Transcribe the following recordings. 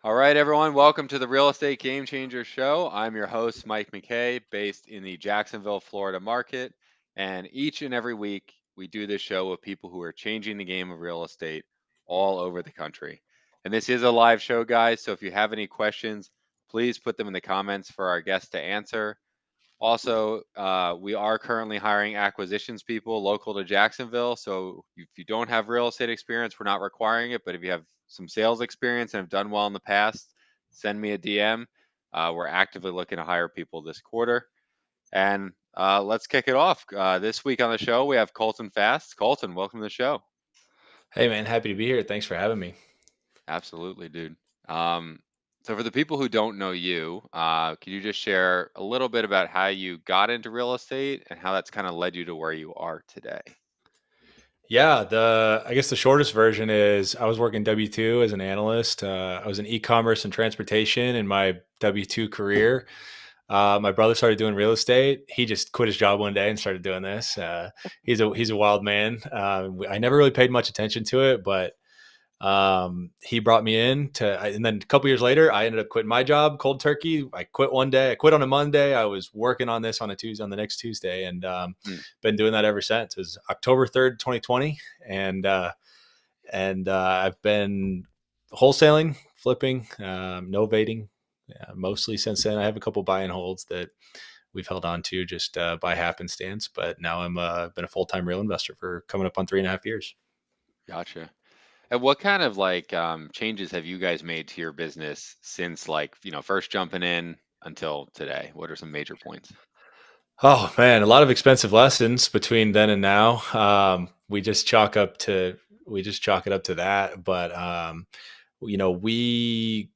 All right, everyone, welcome to the Real Estate Game Changer Show. I'm your host, Mike McKay, based in the Jacksonville, Florida market. And each and every week, we do this show with people who are changing the game of real estate all over the country. And this is a live show, guys. So if you have any questions, please put them in the comments for our guests to answer. Also, we are currently hiring acquisitions people local to Jacksonville. So if you don't have real estate experience, we're not requiring it. But if you have some sales experience and have done well in the past, send me a DM. We're actively looking to hire people this quarter. And let's kick it off. This week on the show, we have Colton Fast. Colton, welcome to the show. Hey man, happy to be here. Thanks for having me. Absolutely, dude. Um, so for the people who don't know you, can you just share a little bit about how you got into real estate and how that's kind of led you to where you are today? Yeah, the I guess the shortest version is I was working W-2 as an analyst. I was in e-commerce and transportation in my W-2 career. My brother started doing real estate. He just quit his job one day and started doing this. He's a wild man. I never really paid much attention to it, but he brought me in and then a couple years later, I ended up quitting my job cold turkey. I quit one day. I quit on a Monday. I was working on this on a Tuesday, on the next Tuesday, and Mm. been doing that ever since. It was October 3rd, 2020, and I've been wholesaling, flipping, novating, mostly since then. I have a couple buy and holds that we've held on to just by happenstance, but now I'm been a full time real investor for coming up on 3.5 years. Gotcha. And what kind of changes have you guys made to your business since first jumping in until today? What are some major points? Oh man, a lot of expensive lessons between then and now. We just chalk it up to that. But we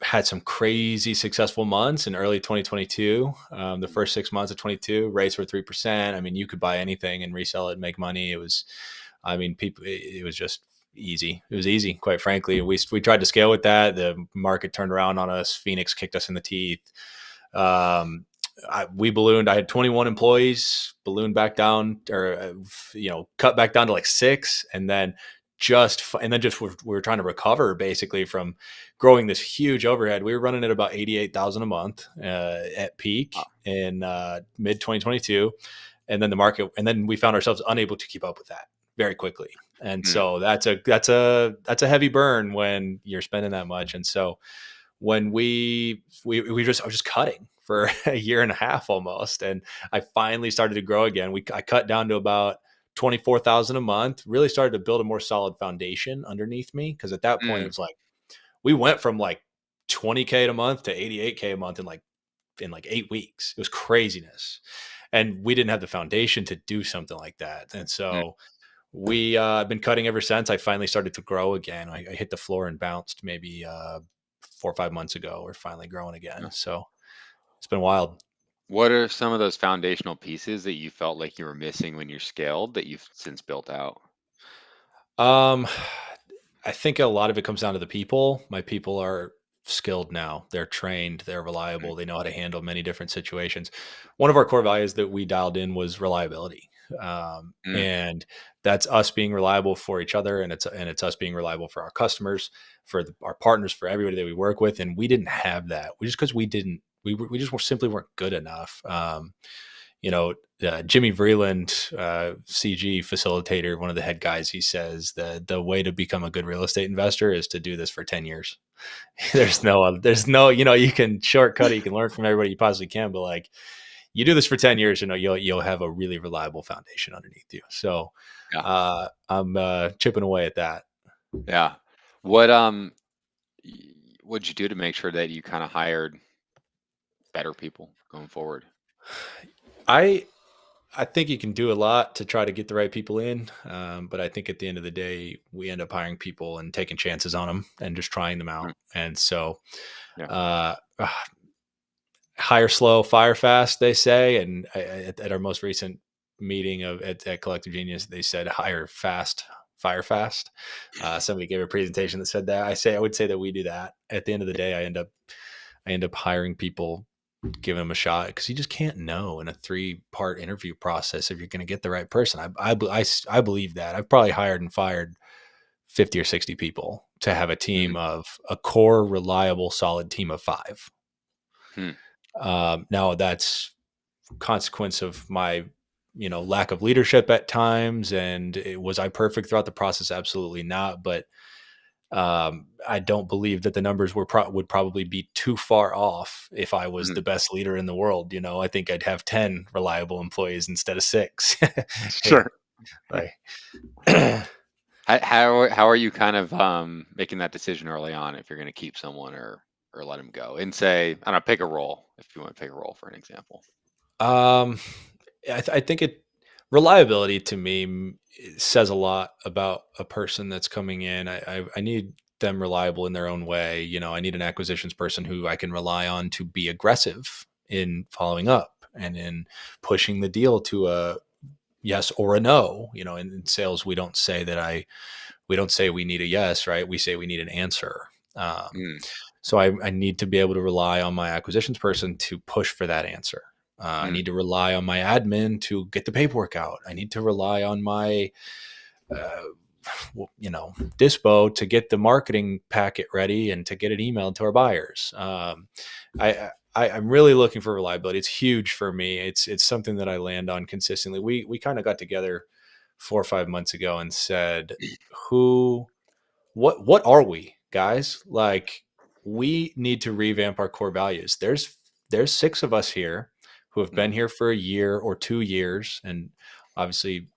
had some crazy successful months in early 2022. The Mm. first 6 months of 22, rates were 3%. I mean, you could buy anything and resell it and make money. I mean, it was just easy. It was easy, quite frankly. We tried to scale with that. The market turned around on us. Phoenix kicked us in the teeth. Um, we ballooned. I had 21 employees, ballooned back down, or cut back down to like six, and then we were trying to recover basically from growing this huge overhead. We were running at about 88,000 a month at peak Wow. in mid 2022, and then we found ourselves unable to keep up with that very quickly. And Mm. so that's a heavy burn when you're spending that much. And so when I was just cutting for a year and a half almost, and I finally started to grow again. I cut down to about 24,000 a month. Really started to build a more solid foundation underneath me, because at that point it Mm. was like we went from like 20K a month to 88K a month in like 8 weeks. It was craziness, and we didn't have the foundation to do something like that. And Mm. so we have been cutting ever since. I finally started to grow again. I hit the floor and bounced maybe 4 or 5 months ago. We're finally growing again. Yeah. So it's been wild. What are some of those foundational pieces that you felt like you were missing when you scaled that you've since built out? Um, I think a lot of it comes down to the people. My people are skilled now. They're trained. They're Mm. reliable. They know how to handle many different situations. One of our core values that we dialed in was reliability, Mm. and that's us being reliable for each other, and it's us being reliable for our customers, our partners, for everybody that we work with. And we didn't have that. We just because we didn't. We just simply weren't good enough. You know, Jimmy Vreeland, CG facilitator, one of the head guys, he says that the way to become a good real estate investor is to do this for 10 years. There's no, you can shortcut it. You can learn from everybody you possibly can, but like you do this for 10 years, you'll have a really reliable foundation underneath you. So, Yeah. I'm chipping away at that. Yeah. What what'd you do to make sure that you kind of hired better people going forward? I, I think you can do a lot to try to get the right people in, but I think at the end of the day, we end up hiring people and taking chances on them and just trying them Mm. out. And so, Yeah. uh, hire slow, fire fast, they say. And at our most recent meeting at Collective Genius, they said hire fast, fire fast. Somebody gave a presentation that said that. I would say that we do that. At the end of the day, I end up hiring people, giving them a shot, because you just can't know in a 3-part interview process if you're going to get the right person. I believe that. I've probably hired and fired 50 or 60 people to have a team Mm, of a core, reliable, solid team of five. mm, Now that's consequence of my lack of leadership at times, and was I perfect throughout the process? Absolutely not. But I don't believe that the numbers would probably be too far off if I was mm. the best leader in the world. I think I'd have 10 reliable employees instead of six. Sure. like How are you kind of making that decision early on if you're going to keep someone or let them go? And say, I don't know, pick a role if you want to pick a role for an example. um I think it reliability to me says a lot about a person that's coming in. I need them reliable in their own way. I need an acquisitions person who I can rely on to be aggressive in following up and in pushing the deal to a yes or a no. In sales, we don't say we need a yes, right? We say we need an answer. Um, Mm, so I need to be able to rely on my acquisitions person to push for that answer. I mm, need to rely on my admin to get the paperwork out. I need to rely on my, uh, dispo to get the marketing packet ready and to get it emailed to our buyers. I'm really looking for reliability. It's huge for me. It's something that I land on consistently. We kind of got together 4 or 5 months ago and said, who what are we, guys? Like, we need to revamp our core values. There's six of us here who have been mm. here for a year or 2 years, and obviously,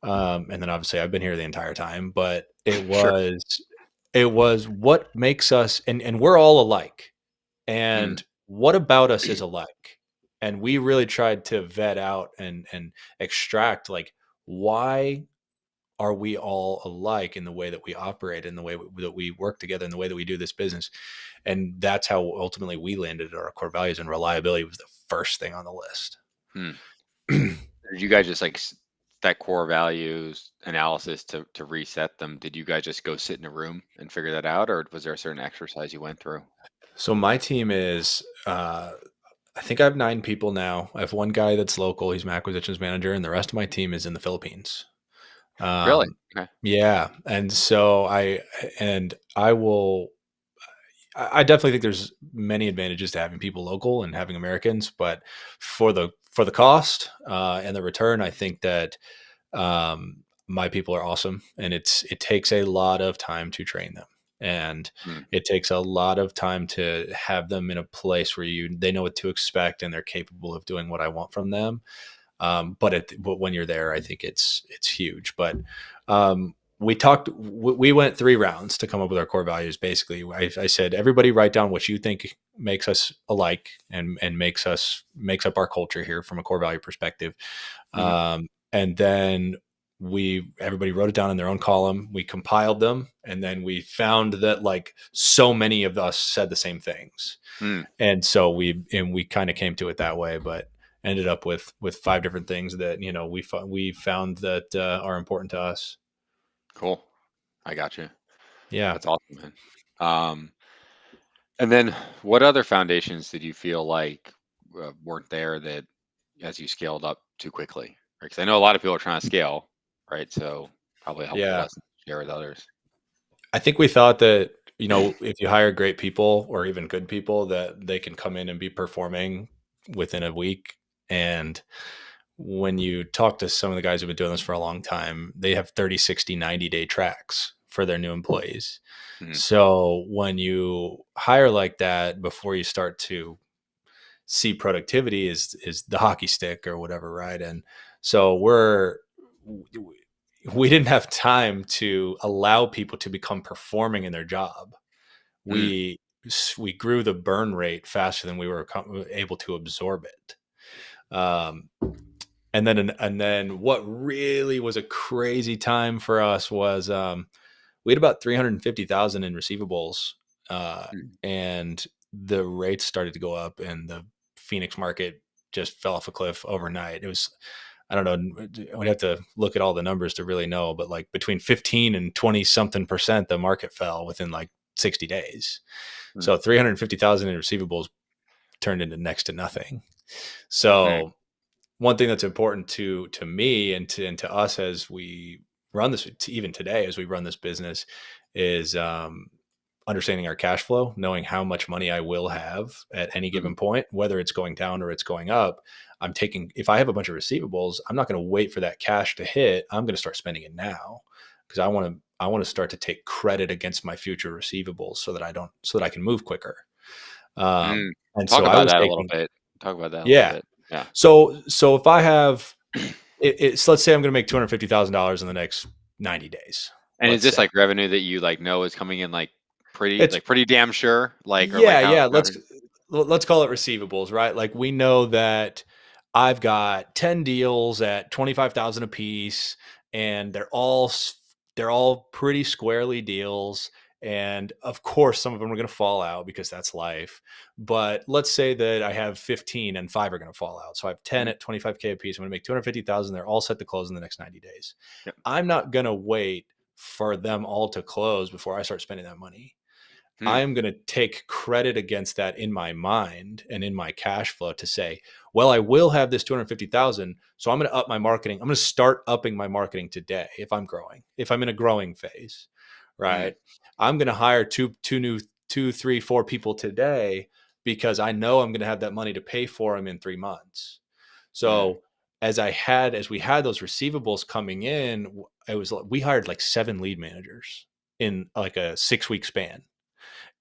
and then obviously I've been here the entire time. But it Sure. was it was what makes us, and we're all alike. Mm, And what about us is alike? And we really tried to vet out and extract, like, why are we all alike in the way that we operate, in the way that we work together, in the way that we do this business? And that's how ultimately we landed at our core values, and reliability was the first thing on the list. mm. Did you guys just like that core values analysis to reset them? Did you guys just go sit in a room and figure that out, or was there a certain exercise you went through? So my team is, I think I have 9 people now. I have one guy that's local. He's my acquisitions manager, and the rest of my team is in the Philippines. Really? Um, Okay. yeah. And so I will, I definitely think there's many advantages to having people local and having Americans, but for the cost, and the return, I think that, my people are awesome, and it takes a lot of time to train them, and Mm, it takes a lot of time to have them in a place where they know what to expect and they're capable of doing what I want from them. But when you're there, I think it's huge. But we went 3 rounds to come up with our core values. Basically, I said, everybody write down what you think makes us alike and makes up our culture here from a core value perspective. mm, And then everybody wrote it down in their own column. We compiled them, and then we found that, like, so many of us said the same things, mm. and so we kind of came to it that way. But ended up with 5 different things that we found that are important to us. Cool. I got you. Yeah, That's awesome, man. Um, and then what other foundations did you feel like weren't there that as you scaled up too quickly? Because I know a lot of people are trying to scale, right? So probably a helpful yeah. lesson to share with others. I think we thought that, if you hire great people or even good people, that they can come in and be performing within a week. And when you talk to some of the guys who've been doing this for a long time, they have 30, 60, 90-day tracks for their new employees. Mm, So when you hire like that, before you start to see productivity, is the hockey stick or whatever, right? And so we didn't have time to allow people to become performing in their job. mm, We grew the burn rate faster than we were able to absorb it. Um, and then what really was a crazy time for us was, we had about 350,000 in receivables, uh, mm, and the rates started to go up, and the Phoenix market just fell off a cliff overnight. It was, I don't know, we'd have to look at all the numbers to really know, but like between 15 and 20 something percent, the market fell within like 60 days. mm, So 350,000 in receivables turned into next to nothing. mm, So one thing that's important to me and to us as we run this, even today as we run this business, is understanding our cash flow, knowing how much money I will have at any Mhm. given point, whether it's going down or it's going up. If I have a bunch of receivables, I'm not going to wait for that cash to hit. I'm going to start spending it now because I want to start to take credit against my future receivables so that I can move quicker. Mm. And Talk so I about was that a little taking, bit. Talk about that a little yeah. bit. Yeah. So if I have so let's say I'm going to make $250,000 in the next 90 days. And is Let's this say like revenue that you like know is coming in it's pretty damn sure? Like or like yeah, how yeah. how Let's call it receivables, right? Like we know that I've got 10 deals at 25,000 a piece, and they're all pretty squarely deals. And of course, some of them are going to fall out because that's life. But let's say that I have 15 and five are going to fall out. So I have 10 Mhm. at 25K a piece. I'm going to make 250,000. They're all set to close in the next 90 days. Yep. I'm not going to wait for them all to close before I start spending that money. Hmm. I am going to take credit against that in my mind and in my cash flow to say, well, I will have this 250,000. So I'm going to up my marketing. I'm going to start upping my marketing today if I'm growing, if I'm in a growing phase, Mm. right? I'm going to hire two new, two, three, four people today because I know I'm going to have that money to pay for them in 3 months. Mm. So as we had those receivables coming in, it was like we hired like 7 lead managers in like a 6 week span,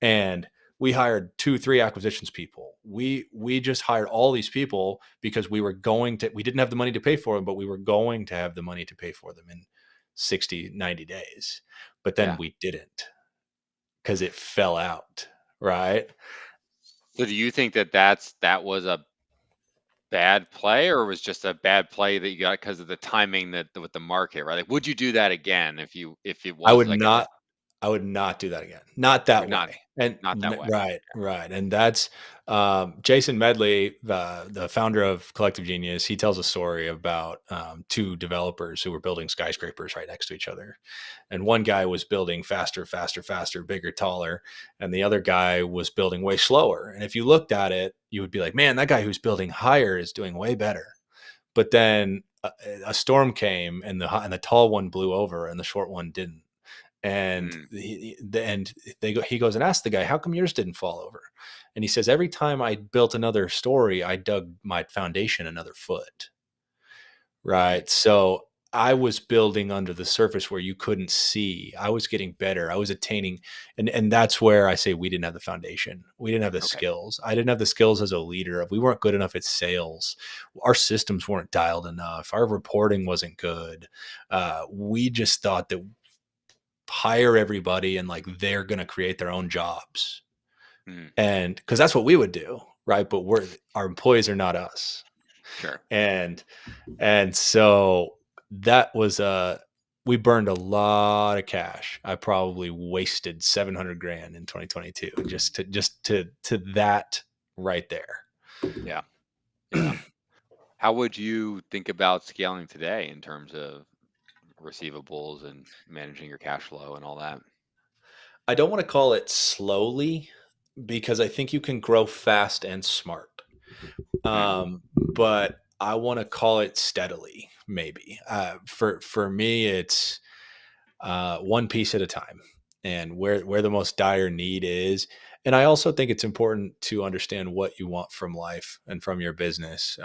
and we hired 2 3 acquisitions people. We just hired all these people because we didn't have the money to pay for them, but we were going to have the money to pay for them in 60 90 days, but then Yeah. we didn't because it fell out, right? So do you think that that was a bad play or was just a bad play that you got because of the timing that with the market, right? Like, would you do that again if it I was would like a not I would not do that again. Not you that would not way. And not that way. right, right. And that's Jason Medley, the founder of Collective Genius. He tells a story about two developers who were building skyscrapers right next to each other. And one guy was building faster, faster, faster, bigger, taller. And the other guy was building way slower. And if you looked at it, you would be like, man, that guy who's building higher is doing way better. But then a storm came and the tall one blew over and the short one didn't. And Mm. he goes and asks the guy, how come yours didn't fall over? And he says, every time I built another story, I dug my foundation another foot. Mm. Right. So I was building under the surface where you couldn't see. I was getting better. I was attaining, and that's where I say we didn't have the foundation. We didn't have the Okay. skills. I didn't have the skills as a leader. We weren't good enough at sales. Our systems weren't dialed enough. Our reporting wasn't good. We just thought that hire everybody and like they're going to create their own jobs, Mm. and because that's what we would do, right? But our employees are not us. Sure. And so that was we burned a lot of cash. I probably wasted 700 grand in 2022 just to that right there. Yeah. Yeah. How would you think about scaling today in terms of receivables and managing your cash flow and all that? I don't want to call it slowly because I think you can grow fast and smart. Mm. But I want to call it steadily, maybe. For me, it's one piece at a time, and where the most dire need is. And I also think it's important to understand what you want from life and from your business.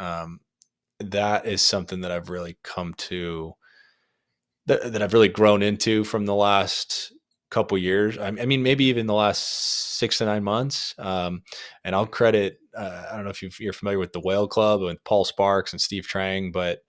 That is something that I've really come to that I've really grown into from the last couple years. I mean, maybe even the last 6 to 9 months. And I'll Mm. credit. I don't know if you're familiar with the Whale Club with Paul Sparks and Steve Trang, but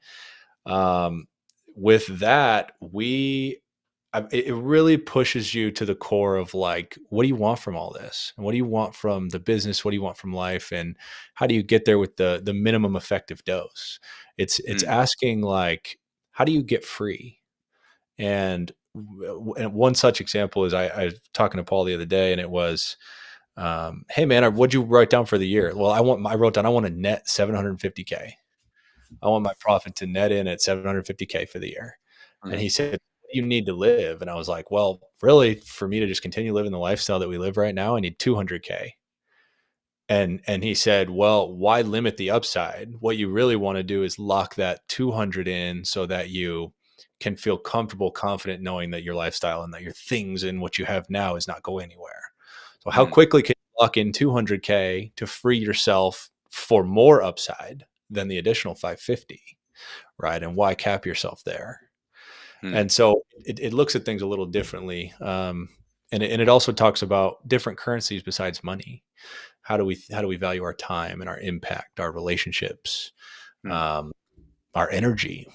um, with that, it really pushes you to the core of like, what do you want from all this? And what do you want from the business? What do you want from life? And how do you get there with the minimum effective dose? It's Mm. asking like, how do you get free? And and one such example is I was talking to Paul the other day, and it was, hey man, what'd you write down for the year? Well, I wrote down I want to net 750K. I want my profit to net in at 750K for the year. And Mhm. he said, what do you need to live? And I was like, well, really, for me to just continue living the lifestyle that we live right now, I need 200K. And he said, well, why limit the upside? What you really want to do is lock that 200 in so that you can feel comfortable, confident knowing that your lifestyle and that your things and what you have now is not going anywhere. So how Mm, quickly can you lock in 200K to free yourself for more upside than the additional 550, right? And why cap yourself there? mm, And so it looks at things a little differently. And it also talks about different currencies besides money. How do we value our time and our impact, our relationships, mm, um, our energy,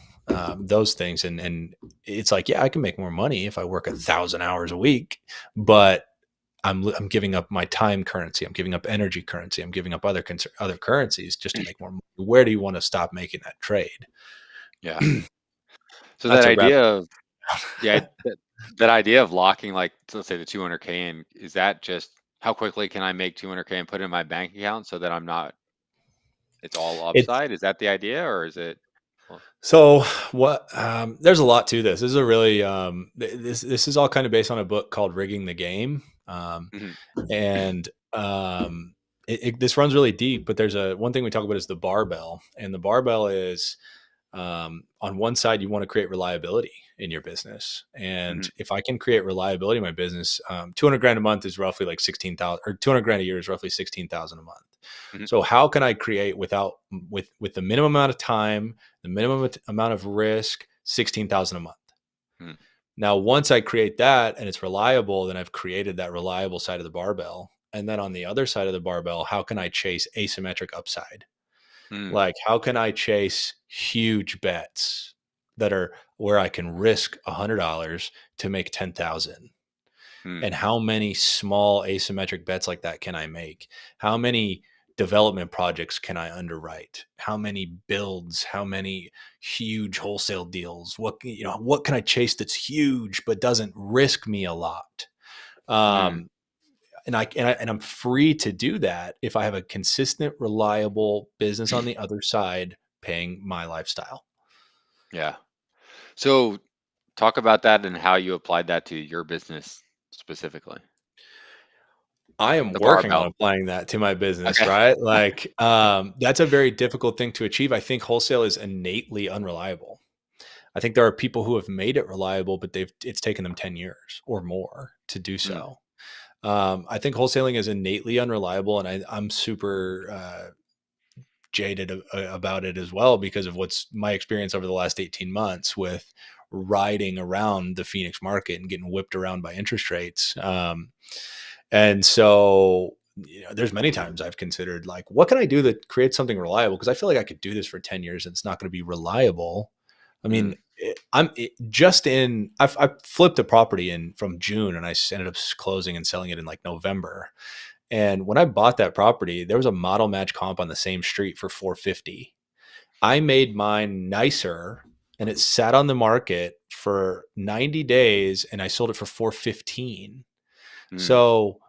those things. And it's like, yeah, I can make more money if I work 1,000 hours a week, but I'm giving up my time currency. I'm giving up energy currency. I'm giving up other currencies just to make more money. Where do you want to stop making that trade? yeah. So that That's a wrap. idea of that idea of locking, like, let's say the 200K in, is that just how quickly can I make 200K and put it in my bank account so that I'm not, it's all It's upside? Is that the idea, or is it? Well, so what there's a lot to this. This is a really this is all kind of based on a book called Rigging the Game. mhm, And this runs really deep, but there's a one thing we talk about is the barbell, and the barbell is on one side you want to create reliability in your business, mhm, and if I can create reliability in my business, 200 grand a month is roughly like 16,000, or 200 grand a year is roughly 16,000 a month. mhm, So how can I create without with the minimum amount of time, the minimum amount of risk, 16,000 a month? mm, Now, once I create that and it's reliable, then I've created that reliable side of the barbell. And then on the other side of the barbell, how can I chase asymmetric upside? mm, Like, how can I chase huge bets that are where I can risk $100 to make 10,000? mm, And how many small asymmetric bets like that can I make? How many development projects can I underwrite? How many builds? How many huge wholesale deals? What can I chase that's huge but doesn't risk me a lot? mm, Um, and I'm free to do that if I have a consistent, reliable business on the other side paying my lifestyle. yeah. So talk about that and how you applied that to your business specifically. I am The working on barbell. applying that to my business, Okay. right? Like, that's a very difficult thing to achieve. I think wholesale is innately unreliable. I think there are people who have made it reliable, but it's taken them 10 years or more to do Mm, so. I think wholesaling is innately unreliable, and I'm super jaded about it as well because of what's my experience over the last 18 months with riding around the Phoenix market and getting whipped around by interest rates. And so, there's many times I've considered, like, what can I do that creates something reliable? Because I feel like I could do this for 10 years and it's not going to be reliable. I mm, mean, I've flipped a property in from June, and I ended up closing and selling it in like November. And when I bought that property, there was a model match comp on the same street for 450. I made mine nicer, and it sat on the market for 90 days and I sold it for 415. mm, So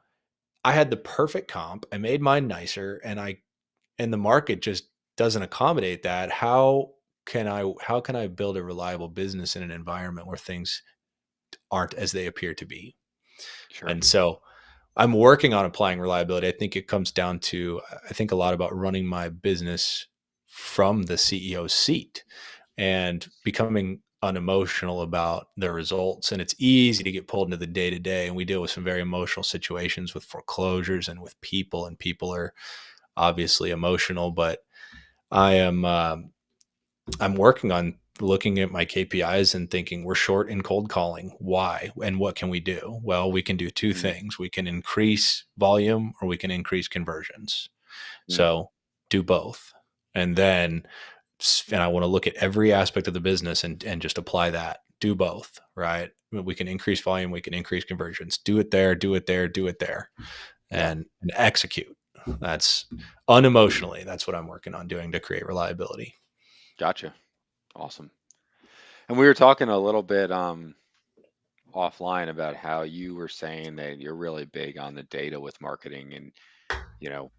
I had the perfect comp. I made mine nicer, and the market just doesn't accommodate that. How can I build a reliable business in an environment where things aren't as they appear to be? sure. And so I'm working on applying reliability. I think it comes down to, I think a lot about running my business from the CEO seat and becoming unemotional about the results. And it's easy to get pulled into the day to day. And we deal with some very emotional situations with foreclosures and with people, and people are obviously emotional. But I am, I'm working on looking at my KPIs and thinking we're short in cold calling. Why? And what can we do? Well, we can do two Mm, things. We can increase volume or we can increase conversions. mm, So do both. And then, and I want to look at every aspect of the business and just apply that. Do both, right? We can increase volume, we can increase conversions. Do it there, do it there, do it there, yeah. and execute. That's unemotionally. That's what I'm working on doing to create reliability. Gotcha. Awesome. And we were talking a little bit offline about how you were saying that you're really big on the data with marketing, and you know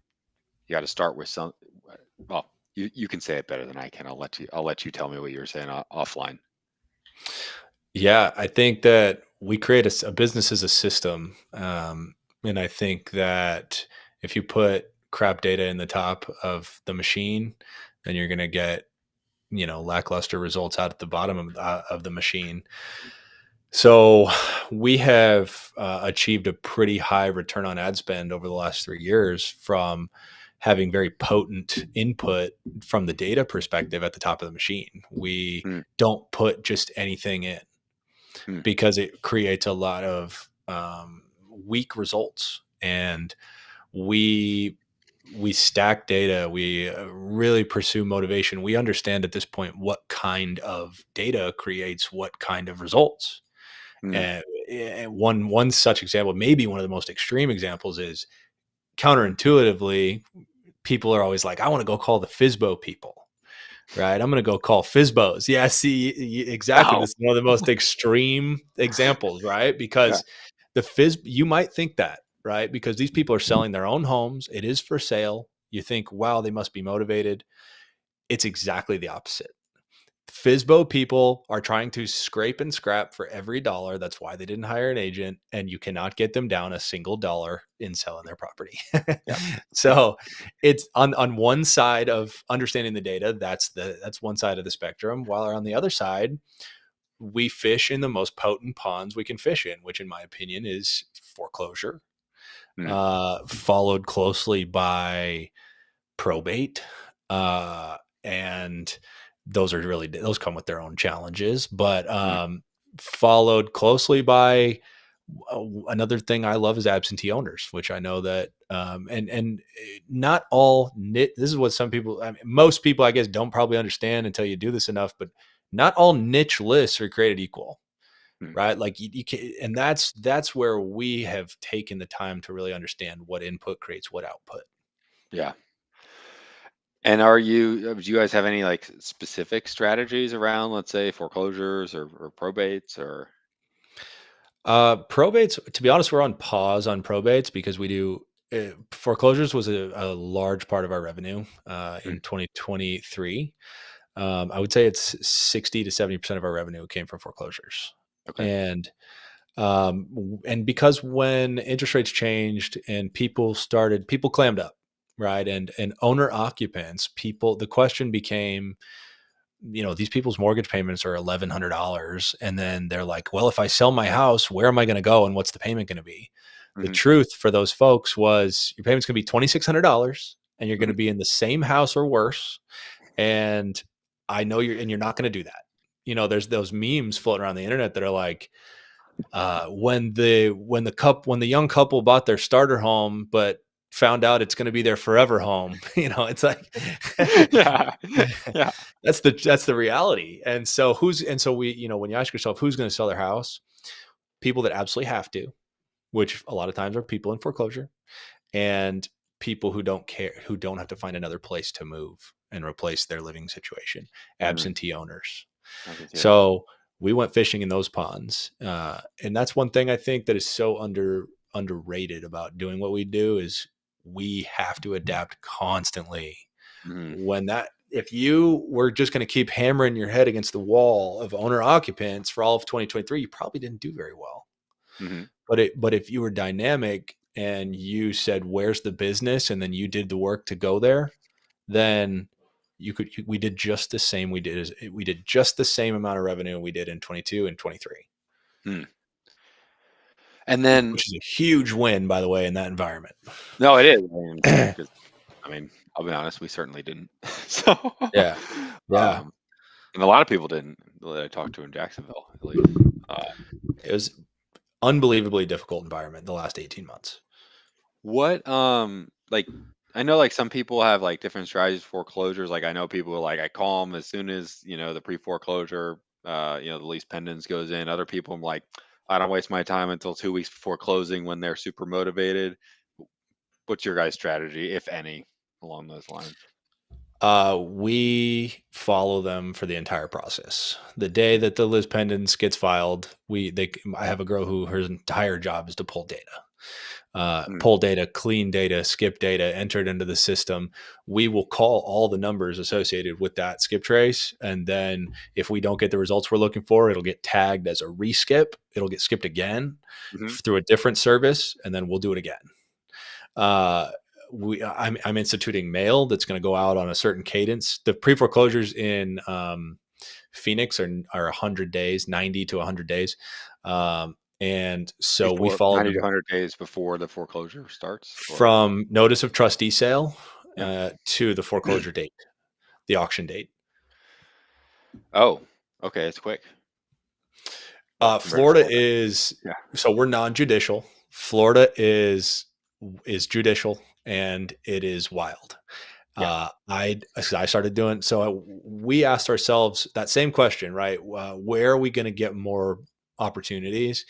you got to start with some. Well, you can say it better than I can. I'll let you tell me what you were saying offline. Yeah, I think that we create a business as a system. And I think that if you put crap data in the top of the machine, then you're going to get lackluster results out at the bottom of the machine. So we have achieved a pretty high return on ad spend over the last 3 years from having very potent input from the data perspective at the top of the machine. We Mm, don't put just anything in mm, because it creates a lot of weak results. And we we stack data. We really pursue motivation. We understand at this point what kind of data creates what kind of results. mm. And one such example, maybe one of the most extreme examples, is counterintuitively, people are always like, "I want to go call the FISBO people." Right. I'm going to go call FISBOs. Yeah. See, exactly. Oh, This is one of the most extreme examples, right? yeah, Because you might think that, right? Because these people are selling their own homes. It is for sale. You think, wow, they must be motivated. It's exactly the opposite. FISBO people are trying to scrape and scrap for every dollar. That's why they didn't hire an agent, and you cannot get them down a single dollar in selling their property. yeah, yeah. So it's on one side of understanding the data. That's one side of the spectrum. While on the other side, we fish in the most potent ponds we can fish in, which in my opinion is foreclosure, Mm, followed closely by probate, uh, and those come with their own challenges, but mm, followed closely by another thing I love is absentee owners, which I know that and not all this is what some people, I mean, most people I guess don't probably understand until you do this enough, but not all niche lists are created equal. mm. Right. Like you can, and that's where we have taken the time to really understand what input creates what output. Yeah. And do you guys have any like specific strategies around, let's say, foreclosures or probates or? Probates, to be honest, we're on pause on probates because we do foreclosures was a large part of our revenue Mm, in 2023. I would say it's 60 to 70% of our revenue came from foreclosures. okay. And and because when interest rates changed and people clammed up, right? And owner occupants, the question became, these people's mortgage payments are $1,100. And then they're like, well, if I sell my house, where am I going to go? And what's the payment going to be? The Hmm. truth for those folks was your payment's going to be $2,600 and you're going Hmm. to be in the same house or worse. And I know you're not going to do that. There's those memes floating around the internet that are like, when the young couple bought their starter home, but found out it's going to be their forever home. It's like Yeah. Yeah. that's the reality. And so we, when you ask yourself who's going to sell their house, people that absolutely have to, which a lot of times are people in foreclosure, and people who don't care, who don't have to find another place to move and replace their living situation, Mm, absentee owners. absentee owners. So we went fishing in those ponds, and that's one thing I think that is so underrated about doing what we do is we have to adapt constantly. Hmm. If you were just going to keep hammering your head against the wall of owner occupants for all of 2023, you probably didn't do very well. Hmm. But if you were dynamic and you said, "Where's the business?" and then you did the work to go there, then we did just the same. We did just the same amount of revenue we did in 22 and 23, Mm. And then, which is a huge win, by the way, in that environment. no, it is. I mean, because I mean, I'll be honest, we certainly didn't. So, Yeah. Yeah. um, and a lot of people didn't that I talked to in Jacksonville, at least. Uh, It was unbelievably difficult environment the last 18 months. what like I know like some people have like different strategies for foreclosures. Like I know people like I call them as soon as the pre-foreclosure the lease pendants goes in. Other people I'm like I don't waste my time until 2 weeks before closing when they're super motivated. What's your guys' strategy, if any, along those lines? We follow them for the entire process. The day that the Liz pendants gets filed, I have a girl who her entire job is to Mm, pull data, clean data, skip data, enter it into the system. We will call all the numbers associated with that skip trace. And then if we don't get the results we're looking for, it'll get tagged as a reskip. It'll get skipped again hmm. through a different service, and then we'll do it again. Uh, I'm instituting mail that's going to go out on a certain cadence. The pre foreclosures in Phoenix are 100 days, 90 to 100 days. And so we Before followed 90 the to 100 days before the foreclosure starts, or from notice of trustee sale yeah. to the foreclosure date, the auction date. Oh, okay, it's quick. Well, compared to Florida Florida. is Yeah. so we're non-judicial. Florida is judicial and it is wild. Yeah. I started doing so. We asked ourselves that same question, right? Where are we going to get more opportunities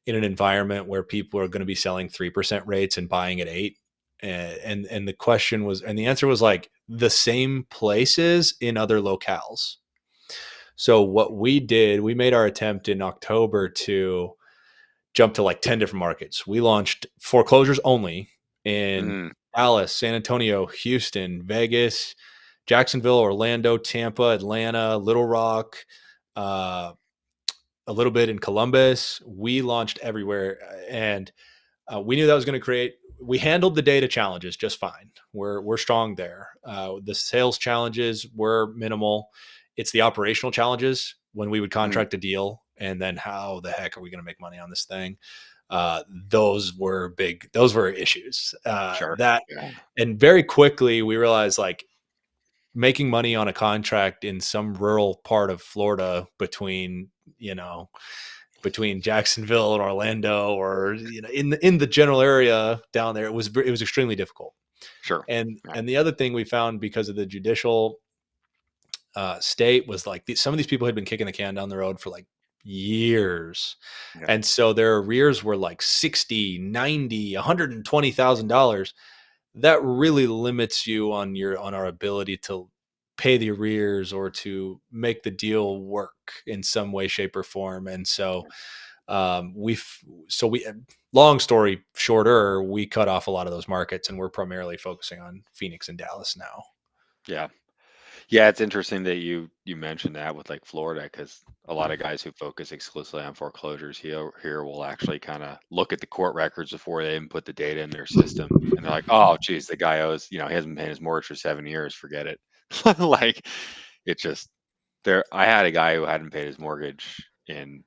in an environment where people are going to be selling 3% rates and buying at 8? And the question was, and the answer was like the same places in other locales. So what we did, we made our attempt in October to jump to like 10 different markets. We launched foreclosures only in Mm, Dallas, San Antonio, Houston, Vegas, Jacksonville, Orlando, Tampa, Atlanta, Little Rock, uh, a little bit in Columbus. We launched everywhere, and we knew that was going to create. We handled the data challenges just fine. We're strong there. The sales challenges were minimal. It's the operational challenges when we would mm, contract a deal, and then how the heck are we going to make money on this thing? Those were big. Those were issues. sure. That Yeah. and very quickly we realized like making money on a contract in some rural part of Florida between Jacksonville and Orlando, or in the general area down there, it was extremely difficult. Sure. Yeah. And the other thing we found because of the judicial state was like some of these people had been kicking the can down the road for like years, Yeah. and so their arrears were like 60, 90, $120,000. That really limits you on our ability to pay the arrears or to make the deal work in some way, shape, or form. And so we long story shorter, we cut off a lot of those markets and we're primarily focusing on Phoenix and Dallas now. Yeah. Yeah, it's interesting that you mentioned that with like Florida, because a lot of guys who focus exclusively on foreclosures here will actually kind of look at the court records before they even put the data in their system, and they're like, "Oh, geez, the guy owes, he hasn't paid his mortgage for 7 years. Forget it." Like, it just there. I had a guy who hadn't paid his mortgage in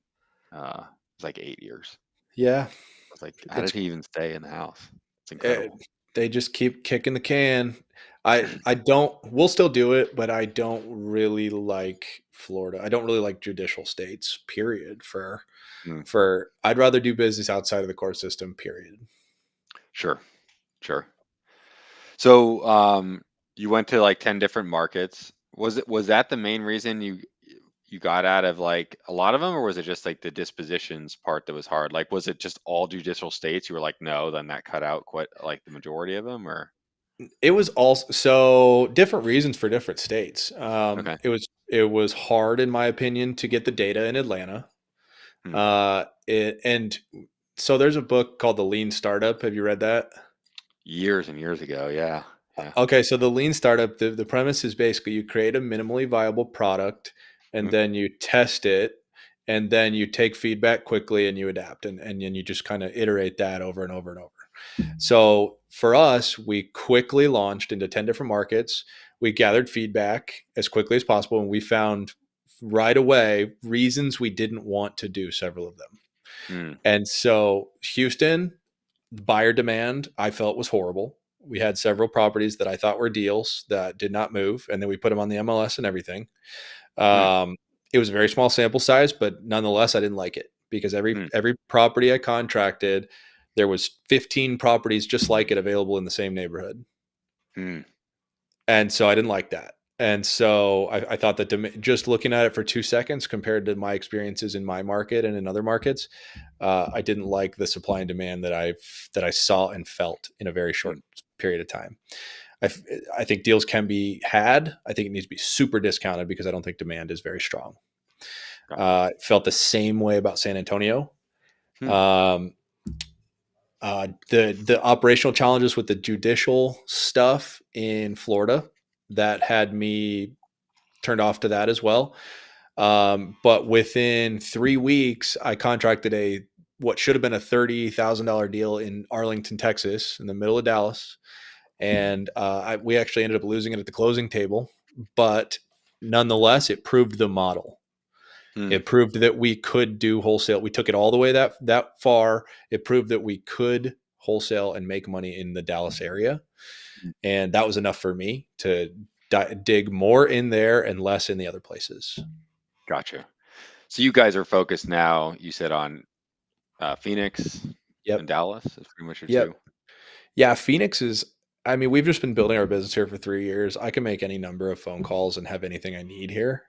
it was like 8 years. Yeah, I was like, "How did it's he even stay in the house?" It's it, incredible. they just keep kicking the can. I don't. We'll still do it, but I don't really like Florida. I don't really like judicial states. Period. Mm, For I'd rather do business outside of the court system. Period. sure, sure. So, you went to like 10 different markets. Was that the main reason you got out of like a lot of them, or was it just like the dispositions part that was hard? Like, was it just all judicial states? You were like, no, then that cut out quite like the majority of them, or It was also so different reasons for different states. okay. It was hard in my opinion to get the data in Atlanta. Hmm. And so there's a book called The Lean Startup. Have you read that? Years and years ago, yeah, yeah. Okay, so the lean startup, the premise is basically you create a minimally viable product and Mm, then you test it and then you take feedback quickly and you adapt and then you just kind of iterate that over and over and over. So for us, we quickly launched into 10 different markets. We gathered feedback as quickly as possible and we found right away reasons we didn't want to do several of them. mm, And so Houston, buyer demand, I felt was horrible. We had several properties that I thought were deals that did not move, and then we put them on the MLS and everything. mm, Um, it was a very small sample size, but nonetheless, I didn't like it because every mm, every property I contracted, there was 15 properties just like it available in the same neighborhood, mm, and so I didn't like that. And so I thought that just looking at it for 2 seconds compared to my experiences in my market and in other markets, I didn't like the supply and demand that I saw and felt in a very short mm. period of time. I, I think deals can be had. I think it needs to be super discounted because I don't think demand is very strong. Gotcha. Felt the same way about San Antonio. Hmm. Um, the operational challenges with the judicial stuff in Florida that had me turned off to that as well. But within 3 weeks, I contracted a what should have been a $30,000 deal in Arlington, Texas, in the middle of Dallas, and we actually ended up losing it at the closing table. But nonetheless, it proved the model. Hmm. It proved that we could do wholesale. We took it all the way that far. It proved that we could wholesale and make money in the Dallas area, and that was enough for me to dig more in there and less in the other places. Gotcha. So you guys are focused now, you said, on Phoenix and Yep. Dallas. That's pretty much your two. Yep. Yeah. Phoenix is, I mean, we've just been building our business here for 3 years. I can make any number of phone calls and have anything I need here.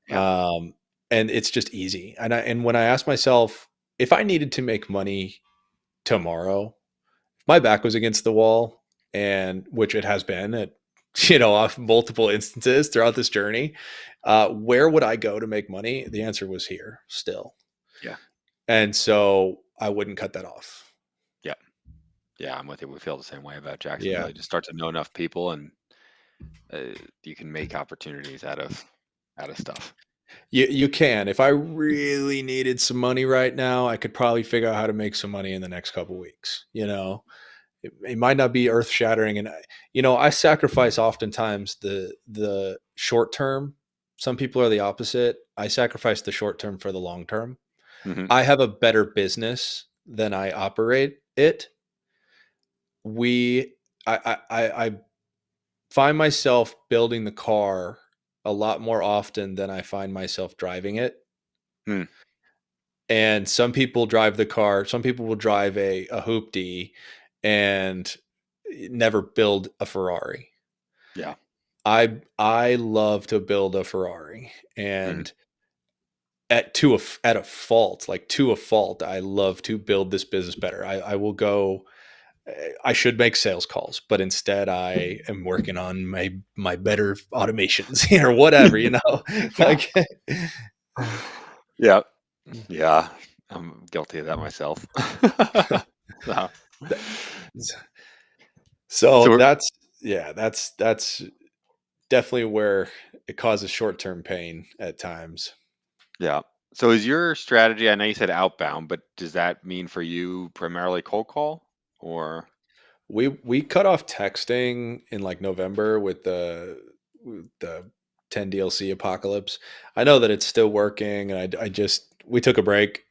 Yeah. Um, and it's just easy. And when I ask myself, if I needed to make money tomorrow, if my back was against the wall, and which it has been at, off multiple instances throughout this journey, where would I go to make money? The answer was here still. Yeah. And so I wouldn't cut that off. Yeah. Yeah. I'm with you. We feel the same way about Jacksonville. Yeah. You just start to know enough people, and you can make opportunities out of stuff. You can. If I really needed some money right now, I could probably figure out how to make some money in the next couple weeks. It might not be earth shattering, and I sacrifice oftentimes the short term. Some people are the opposite. I sacrifice the short term for the long term. Hmm. I have a better business than I operate it. We I find myself building the car a lot more often than I find myself driving it. Hmm. And some people drive the car. Some people will drive a hoopty and never build a Ferrari. Yeah. I love to build a Ferrari, Hmm. and at a fault, like to a fault, I love to build this business better. I will go. I should make sales calls, but instead I am working on my better automations or whatever, like. Yeah. Yeah. I'm guilty of that myself. So, So so we're, that's definitely where it causes short-term pain at times. yeah. So is your strategy, I know you said outbound, but does that mean for you primarily cold call or? We cut off texting in like November with the 10 DLC apocalypse. I know that it's still working, and I just we took a break.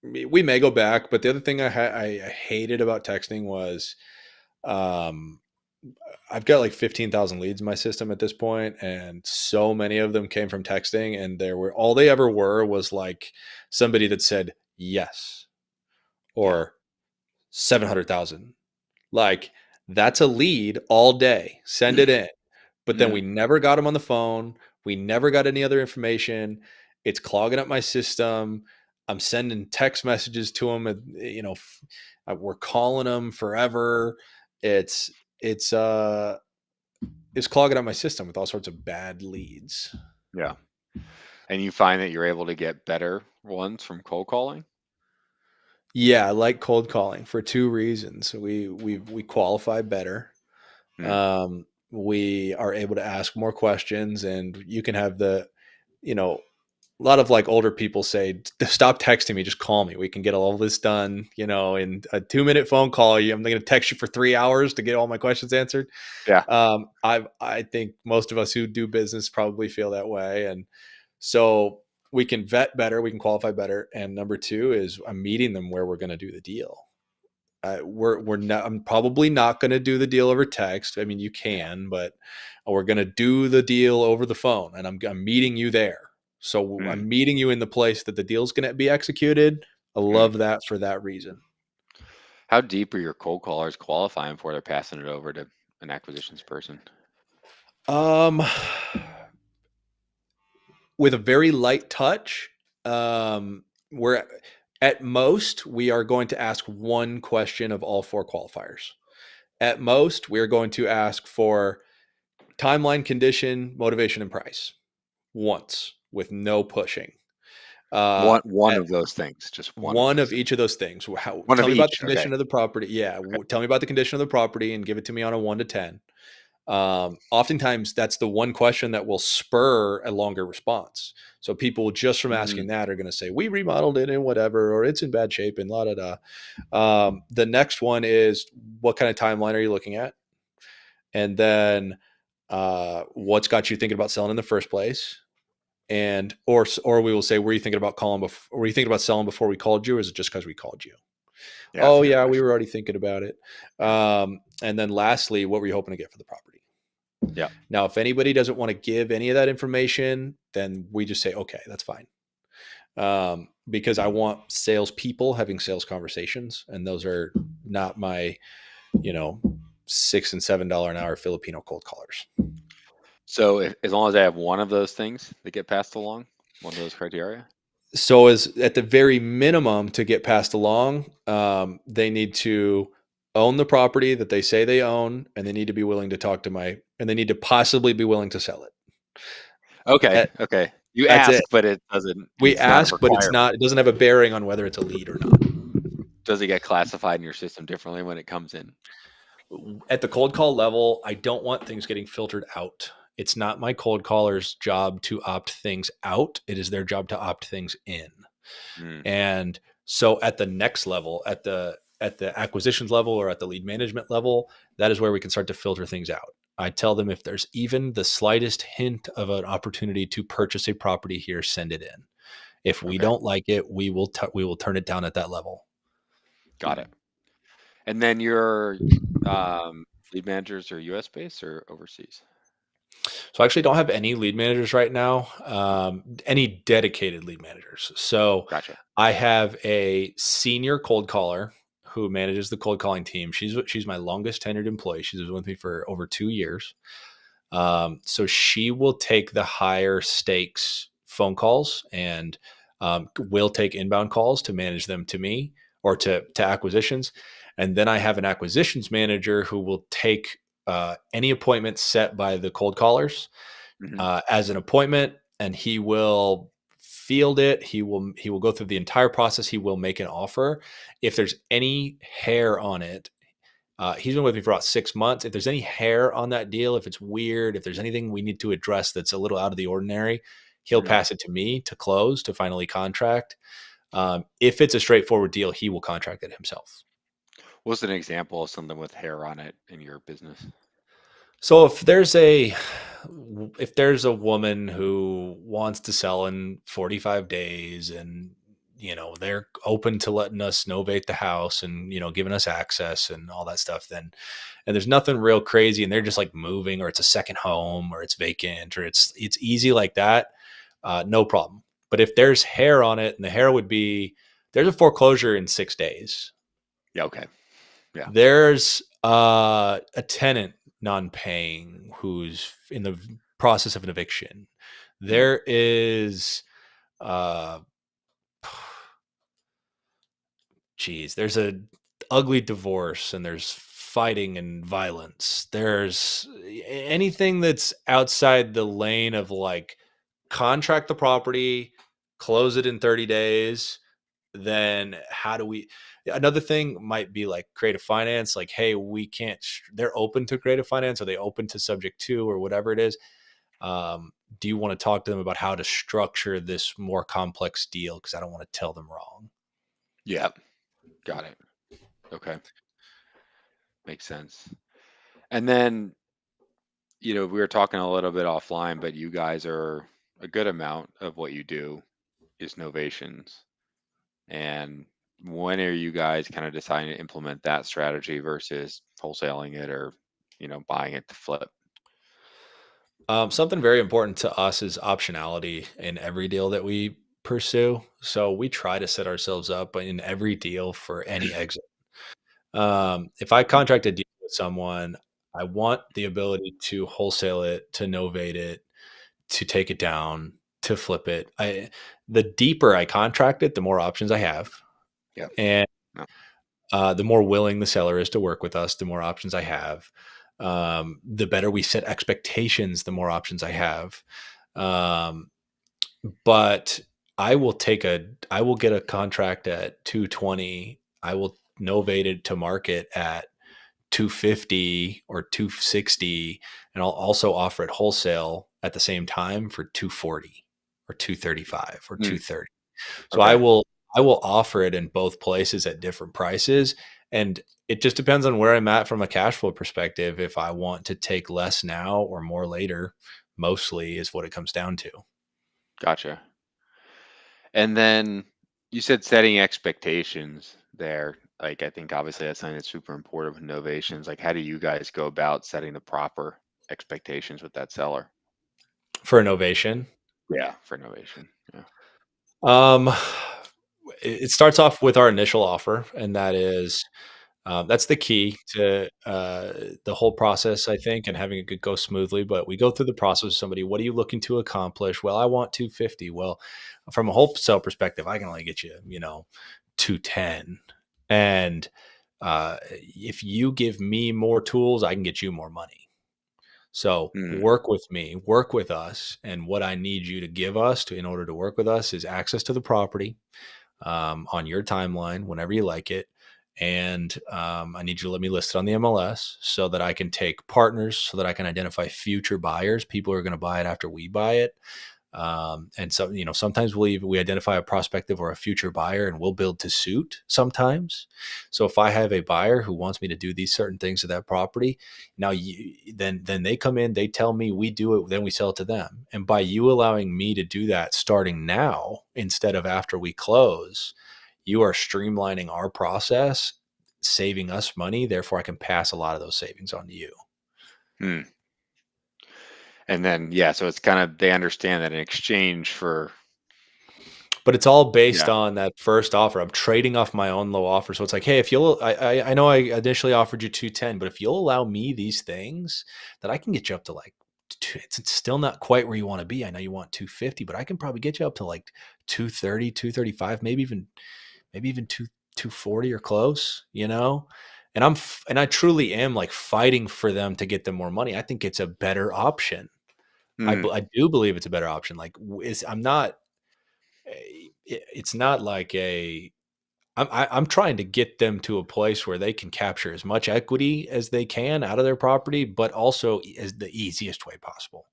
We may go back, but the other thing I hated about texting was um I've got like 15,000 leads in my system at this point, and so many of them came from texting, and there were all they ever were was like somebody that said yes Yeah. or 700,000. Like, that's a lead all day. Send it in. But then we Mm, never got them on the phone. We never got any other information. It's clogging up my system. I'm sending text messages to them. We're calling them forever. It's it's uh it's clogging up my system with all sorts of bad leads. yeah. And you find that you're able to get better ones from cold calling? Yeah, I like cold calling for two reasons. We qualify better. Mm, We are able to ask more questions, and you can have you know, a lot of like older people say, stop texting me, just call me. We can get all this done, in a 2-minute phone call. I'm going to text you for 3 hours to get all my questions answered. yeah. I think most of us who do business probably feel that way. And so we can vet better, we can qualify better. And number two is I'm meeting them where we're going to do the deal. We're not. I'm probably not going to do the deal over text. I mean, you Yeah. can, but we're going to do the deal over the phone, and I'm meeting you there. So Mm, I'm meeting you in the place that the deal's going to be executed. I mm. love that for that reason. How deep are your cold callers qualifying before they're passing it over to an acquisitions person? Um, with a very light touch, we're at most we are going to ask one question of all four qualifiers. At most, we are going to ask for timeline, condition, motivation, and price once with no pushing. One At of those things, just one of one those of things. each of those things. One Tell of me about the each. Okay. condition of the property. Yeah, Okay. tell me about the condition of the property and give it to me on a 1 to 10. Oftentimes that's the one question that will spur a longer response. So people just from asking Mhm. that are going to say, we remodeled it and whatever, or it's in bad shape and la da da. The next one is, what kind of timeline are you looking at? And then what's got you thinking about selling in the first place? And or we will say, were you thinking about calling before? Were you thinking about selling before we called you, or is it just because we called you? Yeah, that's Oh a good yeah, we question. were already thinking about it. Yeah. And then lastly, what were you hoping to get for the property? Yeah. Now, if anybody doesn't want to give any of that information, then we just say, okay, that's fine. Because I want salespeople having sales conversations, and those are not my, you know, $6 and $7 an hour Filipino cold callers. So as long as I have one of those things that get passed along, one of those criteria? So, as at the very minimum to get passed along, they need to own the property that they say they own, and they need to be willing to talk to and they need to possibly be willing to sell it. Okay, That, okay. You that's it. ask, but it doesn't We it's not a ask, but it's requirement. not. It doesn't have a bearing on whether it's a lead or not. Does it get classified in your system differently when it comes in? At the cold call level, I don't want things getting filtered out. It's not my cold caller's job to opt things out. It is their job to opt things in. Mm, And so at the next level, at the acquisitions level or at the lead management level, that is where we can start to filter things out. I tell them, if there's even the slightest hint of an opportunity to purchase a property here, send it in. If we okay, don't like it, we will turn it down at that level. got it. And then your lead managers are US based or overseas? So I actually don't have any lead managers right now, any dedicated lead managers. So Gotcha. I have a senior cold caller who manages the cold calling team. She's my longest tenured employee. She's been with me for over 2 years. So she will take the higher stakes phone calls and will take inbound calls to manage them to me or to acquisitions. And then I have an acquisitions manager who will take any appointment set by the cold callers Mhm, as an appointment, and he will field it. He will go through the entire process. He will make an offer. If there's any hair on it, he's been with me for about 6 months. If there's any hair on that deal, if it's weird, if there's anything we need to address that's a little out of the ordinary, he'll mhm. pass it to me to close, to finally contract. If it's a straightforward deal, he will contract it himself. What's an example of something with hair on it in your business? So if there's a woman who wants to sell in 45 days, and they're open to letting us novate the house and giving us access and all that stuff, then and there's nothing real crazy, and they're just like moving, or it's a second home, or it's vacant, or it's easy like that, no problem. But if there's hair on it, and the hair would be, there's a foreclosure in 6 days, Yeah, okay. Yeah. there's a tenant non-paying who's in the process of an eviction. Mm, There is, uh, geez, there's a ugly divorce, and there's fighting and violence. There's anything that's outside the lane of like, contract the property, close it in 30 days. Then how do we, another thing might be like creative finance, like, hey, we can't, they're open to creative finance, are they open to subject to, or whatever it is. Do you want to talk to them about how to structure this more complex deal, because I don't want to tell them wrong. yeah, got it. Okay, makes sense. And then, we were talking a little bit offline, but you guys are a good amount of what you do is novations. And when are you guys kind of deciding to implement that strategy versus wholesaling it or, buying it to flip? Something very important to us is optionality in every deal that we pursue. So we try to set ourselves up in every deal for any exit. If I Mm, contract a deal with someone, I want the ability to wholesale it, to novate it, to take it down, to flip it. The deeper I contract it, the more options I have, yeah. and No. the more willing the seller is to work with us, the more options I have. The better we set expectations, the more options I have. Um, but I will get a contract at 220. I will novate it to market at 250 or 260, and I'll also offer it wholesale at the same time for 240 or 235 or Mm, 230. So okay. I will offer it in both places at different prices, and it just depends on where I'm at from a cash flow perspective. If I want to take less now or more later, mostly is what it comes down to. Gotcha. And then you said setting expectations there. Like, I think obviously that's something that's super important with novations. Like, how do you guys go about setting the proper expectations with that seller? For innovation. Yeah, for novation. Yeah. Um, it starts off with our initial offer, and that is that's the key to the whole process, I think, and having it go smoothly. But we go through the process with somebody. What are you looking to accomplish? Well, I want 250. Well, from a wholesale perspective, I can only get you, 210. And if you give me more tools, I can get you more money. So Mm, work with me, work with us. And what I need you to give us in order to work with us is access to the property on your timeline whenever you like it. And I need you to let me list it on the MLS so that I can take partners, so that I can identify future buyers, people who are going to buy it after we buy it. And so, sometimes we identify a prospective or a future buyer and we'll build to suit sometimes. So if I have a buyer who wants me to do these certain things to that property, now then they come in, they tell me, we do it, then we sell it to them. And by you allowing me to do that starting now instead of after we close, you are streamlining our process, saving us money. Therefore, I can pass a lot of those savings on to you. mm. And then, yeah, so it's kind of, they understand that in exchange for, But it's all based yeah. on that first offer. I'm trading off my own low offer. So it's like, hey, if you'll, I know I initially offered you 210, but if you'll allow me these things, that I can get you up to like, it's still not quite where you want to be. I know you want 250, but I can probably get you up to like 230, 235, maybe even 240 or close, And and I truly am like fighting for them to get them more money. I think it's a better option. Mm, I do believe it's a better option. Like, I'm not it's not like I'm trying to get them to a place where they can capture as much equity as they can out of their property, but also as the easiest way possible.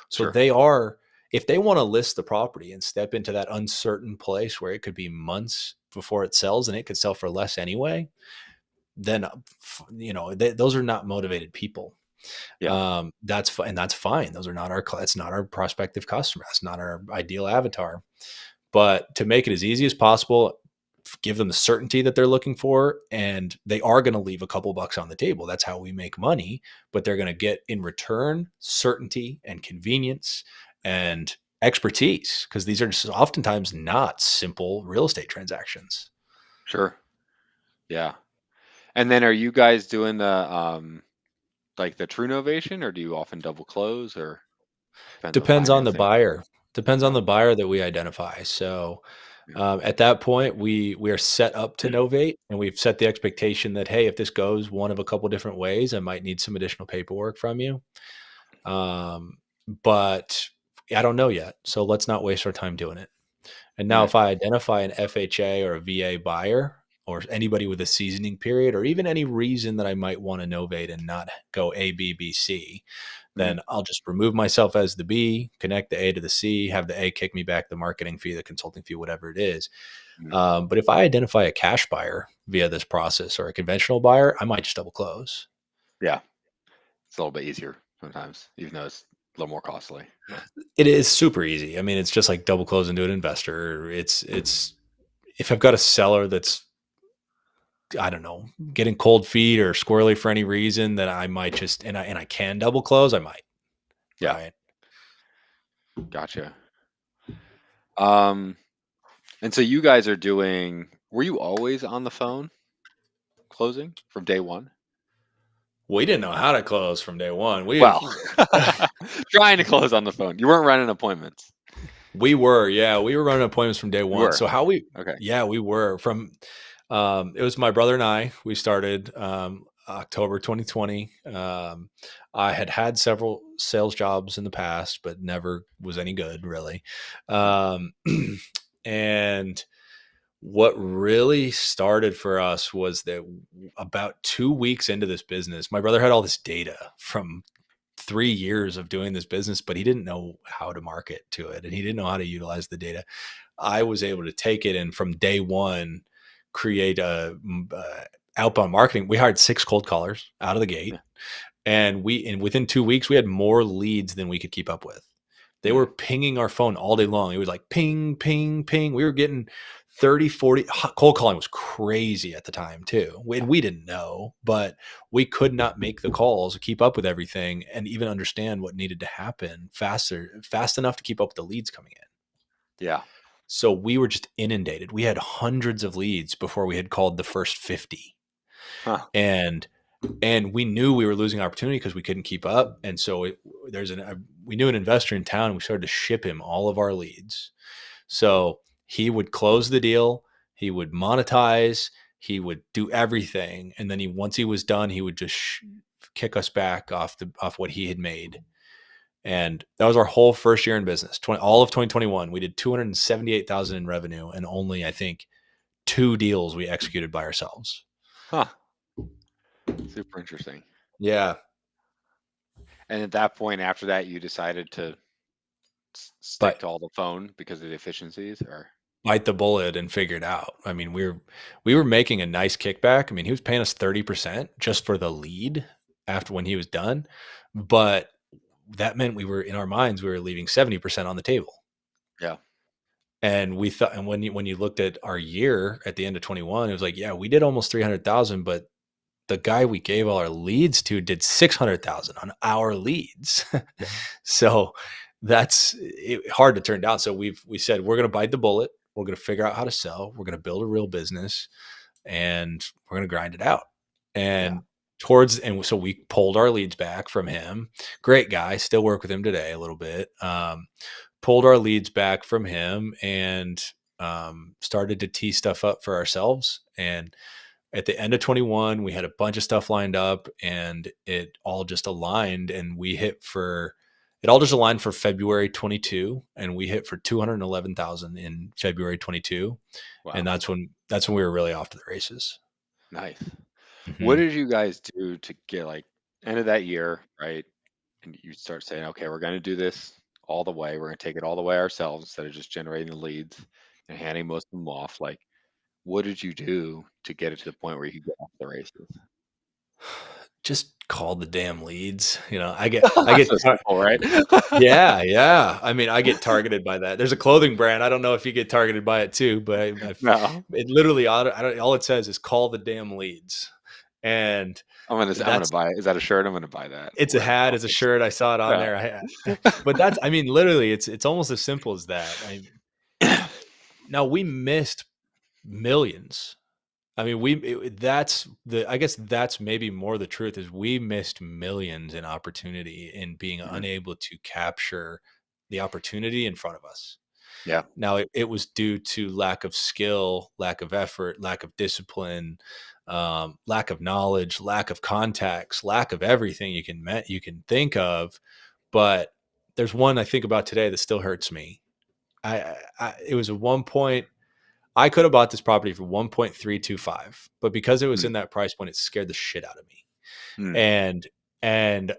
So sure. they are, if they want to list the property and step into that uncertain place where it could be months before it sells and it could sell for less anyway, then those are not motivated people. Yeah, And that's fine. Those are not that's not our prospective customer. That's not our ideal avatar. But to make it as easy as possible, give them the certainty that they're looking for, and they are going to leave a couple bucks on the table. That's how we make money, but they're going to get in return certainty and convenience and expertise, because these are just oftentimes not simple real estate transactions. sure. Yeah. And then are you guys doing the like the true novation, or do you often double close, or depends on Depends on the financing? buyer. Depends on Yeah. the buyer that we identify. So Yeah. at that point, we are set up to novate, and we've set the expectation that, hey, if this goes one of a couple different ways, I might need some additional paperwork from you. Um, but I don't know yet, so let's not waste our time doing it. And now, Mm, if I identify an FHA or a VA buyer, or anybody with a seasoning period, or even any reason that I might want to novate and not go A, B, B, C, then mm, I'll just remove myself as the B, connect the A to the C, have the A kick me back the marketing fee, the consulting fee, whatever it is. mm. But if I identify a cash buyer via this process or a conventional buyer, I might just double close. Yeah. It's a little bit easier sometimes, even though it's a little more costly. Yeah. It is super easy. I mean, it's just like double close into an investor. It's if I've got a seller that's, I don't know, getting cold feet or squirrely for any reason, that I might just, and I can double close, I might, Yeah. right? Gotcha. Um, and so you guys are doing, were you always on the phone closing from day one? We didn't know how to close from day one. Well, trying to close on the phone. You weren't running appointments. Yeah, we were running appointments from day You one. were. So Okay. yeah, we were it was my brother and I. We started October 2020. I had several sales jobs in the past, but never was any good really. Mm, Um, and What really started for us was that about 2 weeks into this business, my brother had all this data from 3 years of doing this business, but he didn't know how to market to it and he didn't know how to utilize the data. I was able to take it and from day one create outbound marketing. We hired 6 cold callers out of the Yeah. gate, and within 2 weeks we had more leads than we could keep up with. They Hmm. were pinging our phone all day long. It was like ping, ping, ping. We were getting 30, 40. Cold calling was crazy at the time too. And we didn't know, but we could not make the calls, keep up with everything, and even understand what needed to happen fast enough to keep up with the leads coming in. Yeah. So we were just inundated. We had hundreds of leads before we had called the first 50. Huh. And we knew we were losing opportunity because we couldn't keep up. And so we knew an investor in town and we started to ship him all of our leads. So he would close the deal, he would monetize, he would do everything. And then once he was done, he would just kick us back off what he had made. And that was our whole first year in business. All of 2021, we did 278,000 in revenue and only, I think, 2 deals we executed by ourselves. Huh. Super interesting. Yeah. And at that point, after that, you decided to stick But to all the phone because of the efficiencies, or bite the bullet and figure it out. I mean, we were making a nice kickback. I mean, he was paying us 30% just for the lead after when he was done. But that meant we were in our minds, we were leaving 70% on the table. yeah. And we thought, and when you looked at our year at the end of 21, it was like, yeah, we did almost 300,000, but the guy we gave all our leads to did 600,000 on our leads. So hard to turn down. So we said, we're going to bite the bullet. We're going to figure out how to sell. We're going to build a real business and we're going to grind it out. Yeah. And so we pulled our leads back from him. Great guy. Still work with him today a little bit. Pulled our leads back from him and started to tee stuff up for ourselves. And at the end of 21, we had a bunch of stuff lined up and it all just aligned and it all just aligned for February 22 and we hit for 211,000 in February 22. And Wow. that's when we were really off to the races. Nice. What Hmm. did you guys do to get like end of that year, right? And you start saying, okay, we're going to do this all the way. We're going to take it all the way ourselves instead of just generating the leads and handing most of them off. Like, what did you do to get it to the point where you could get off the races? Just call the damn leads. I That's get, so simple, right? yeah, yeah. I mean, I get targeted by that. There's a clothing brand. I don't know if you get targeted by it too, but No, it literally, all it says is call the damn leads. And I'm gonna that's, buy it. Is that a shirt? I'm gonna buy that. it's a Wear it in the hat, it's a office. shirt. I saw it on there. But I mean, literally, it's almost as simple as that. Yeah. Now we missed millions. I mean, I guess that's maybe more the truth is we missed millions in opportunity in being Mhm. unable to capture the opportunity in front of us. Yeah. Now it was due to lack of skill, lack of effort, lack of discipline, lack of knowledge, lack of contacts, lack of everything you can think of. But there's one I think about today that still hurts me. It was at one point I could have bought this property for 1.325, but because it was Mm, in that price point, it scared the shit out of me. mm. And and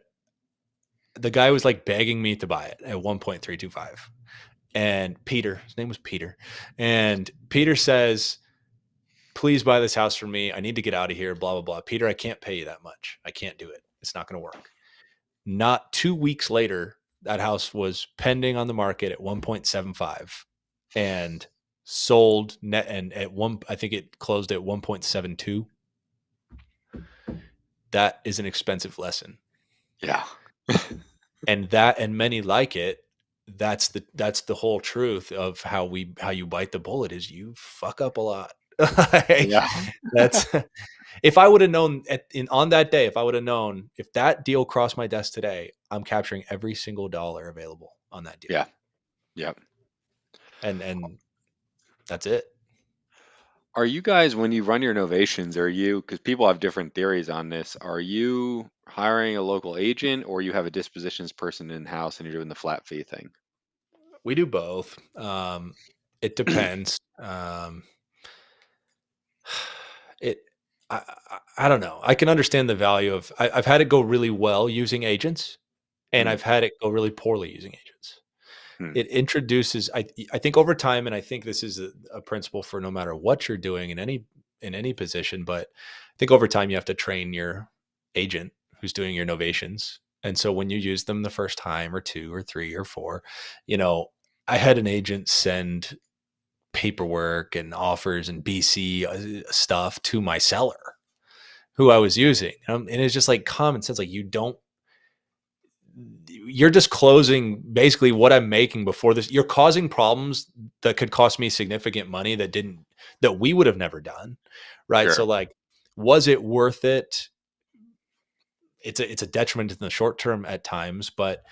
the guy was like begging me to buy it at 1.325. And his name was Peter. And Peter says, please buy this house for me. I need to get out of here, blah, blah, blah. Peter, I can't pay you that much. I can't do it. It's not going to work. Not 2 weeks later, that house was pending on the market at 1.75 and sold net. And I think it closed at 1.72. That is an expensive lesson. Yeah. And many like it. That's the whole truth of how you bite the bullet is you fuck up a lot. Like, Yeah. that's if I would have known on that day, if I would have known if that deal crossed my desk today, I'm capturing every single dollar available on that deal. Yeah. Yep. And that's it. Are you guys, when you run your innovations, because people have different theories on this, are you hiring a local agent or you have a dispositions person in-house and you're doing the flat fee thing? We do both. It depends. it I don't know. I can understand the value of I've had it go really well using agents, and Mm, I've had it go really poorly using agents. mm, It introduces I think over time, and I think this is a principle for no matter what you're doing in any position, but I think over time you have to train your agent who's doing your novations. And so when you use them the first time or two or three or four, you know, I had an agent send paperwork and offers and BC stuff to my seller who I was using. And it's just like common sense. Like you're just closing basically what I'm making before this. You're causing problems that could cost me significant money that we would have never done. Right. So sure. like, was it worth it? It's a detriment in the short term at times, but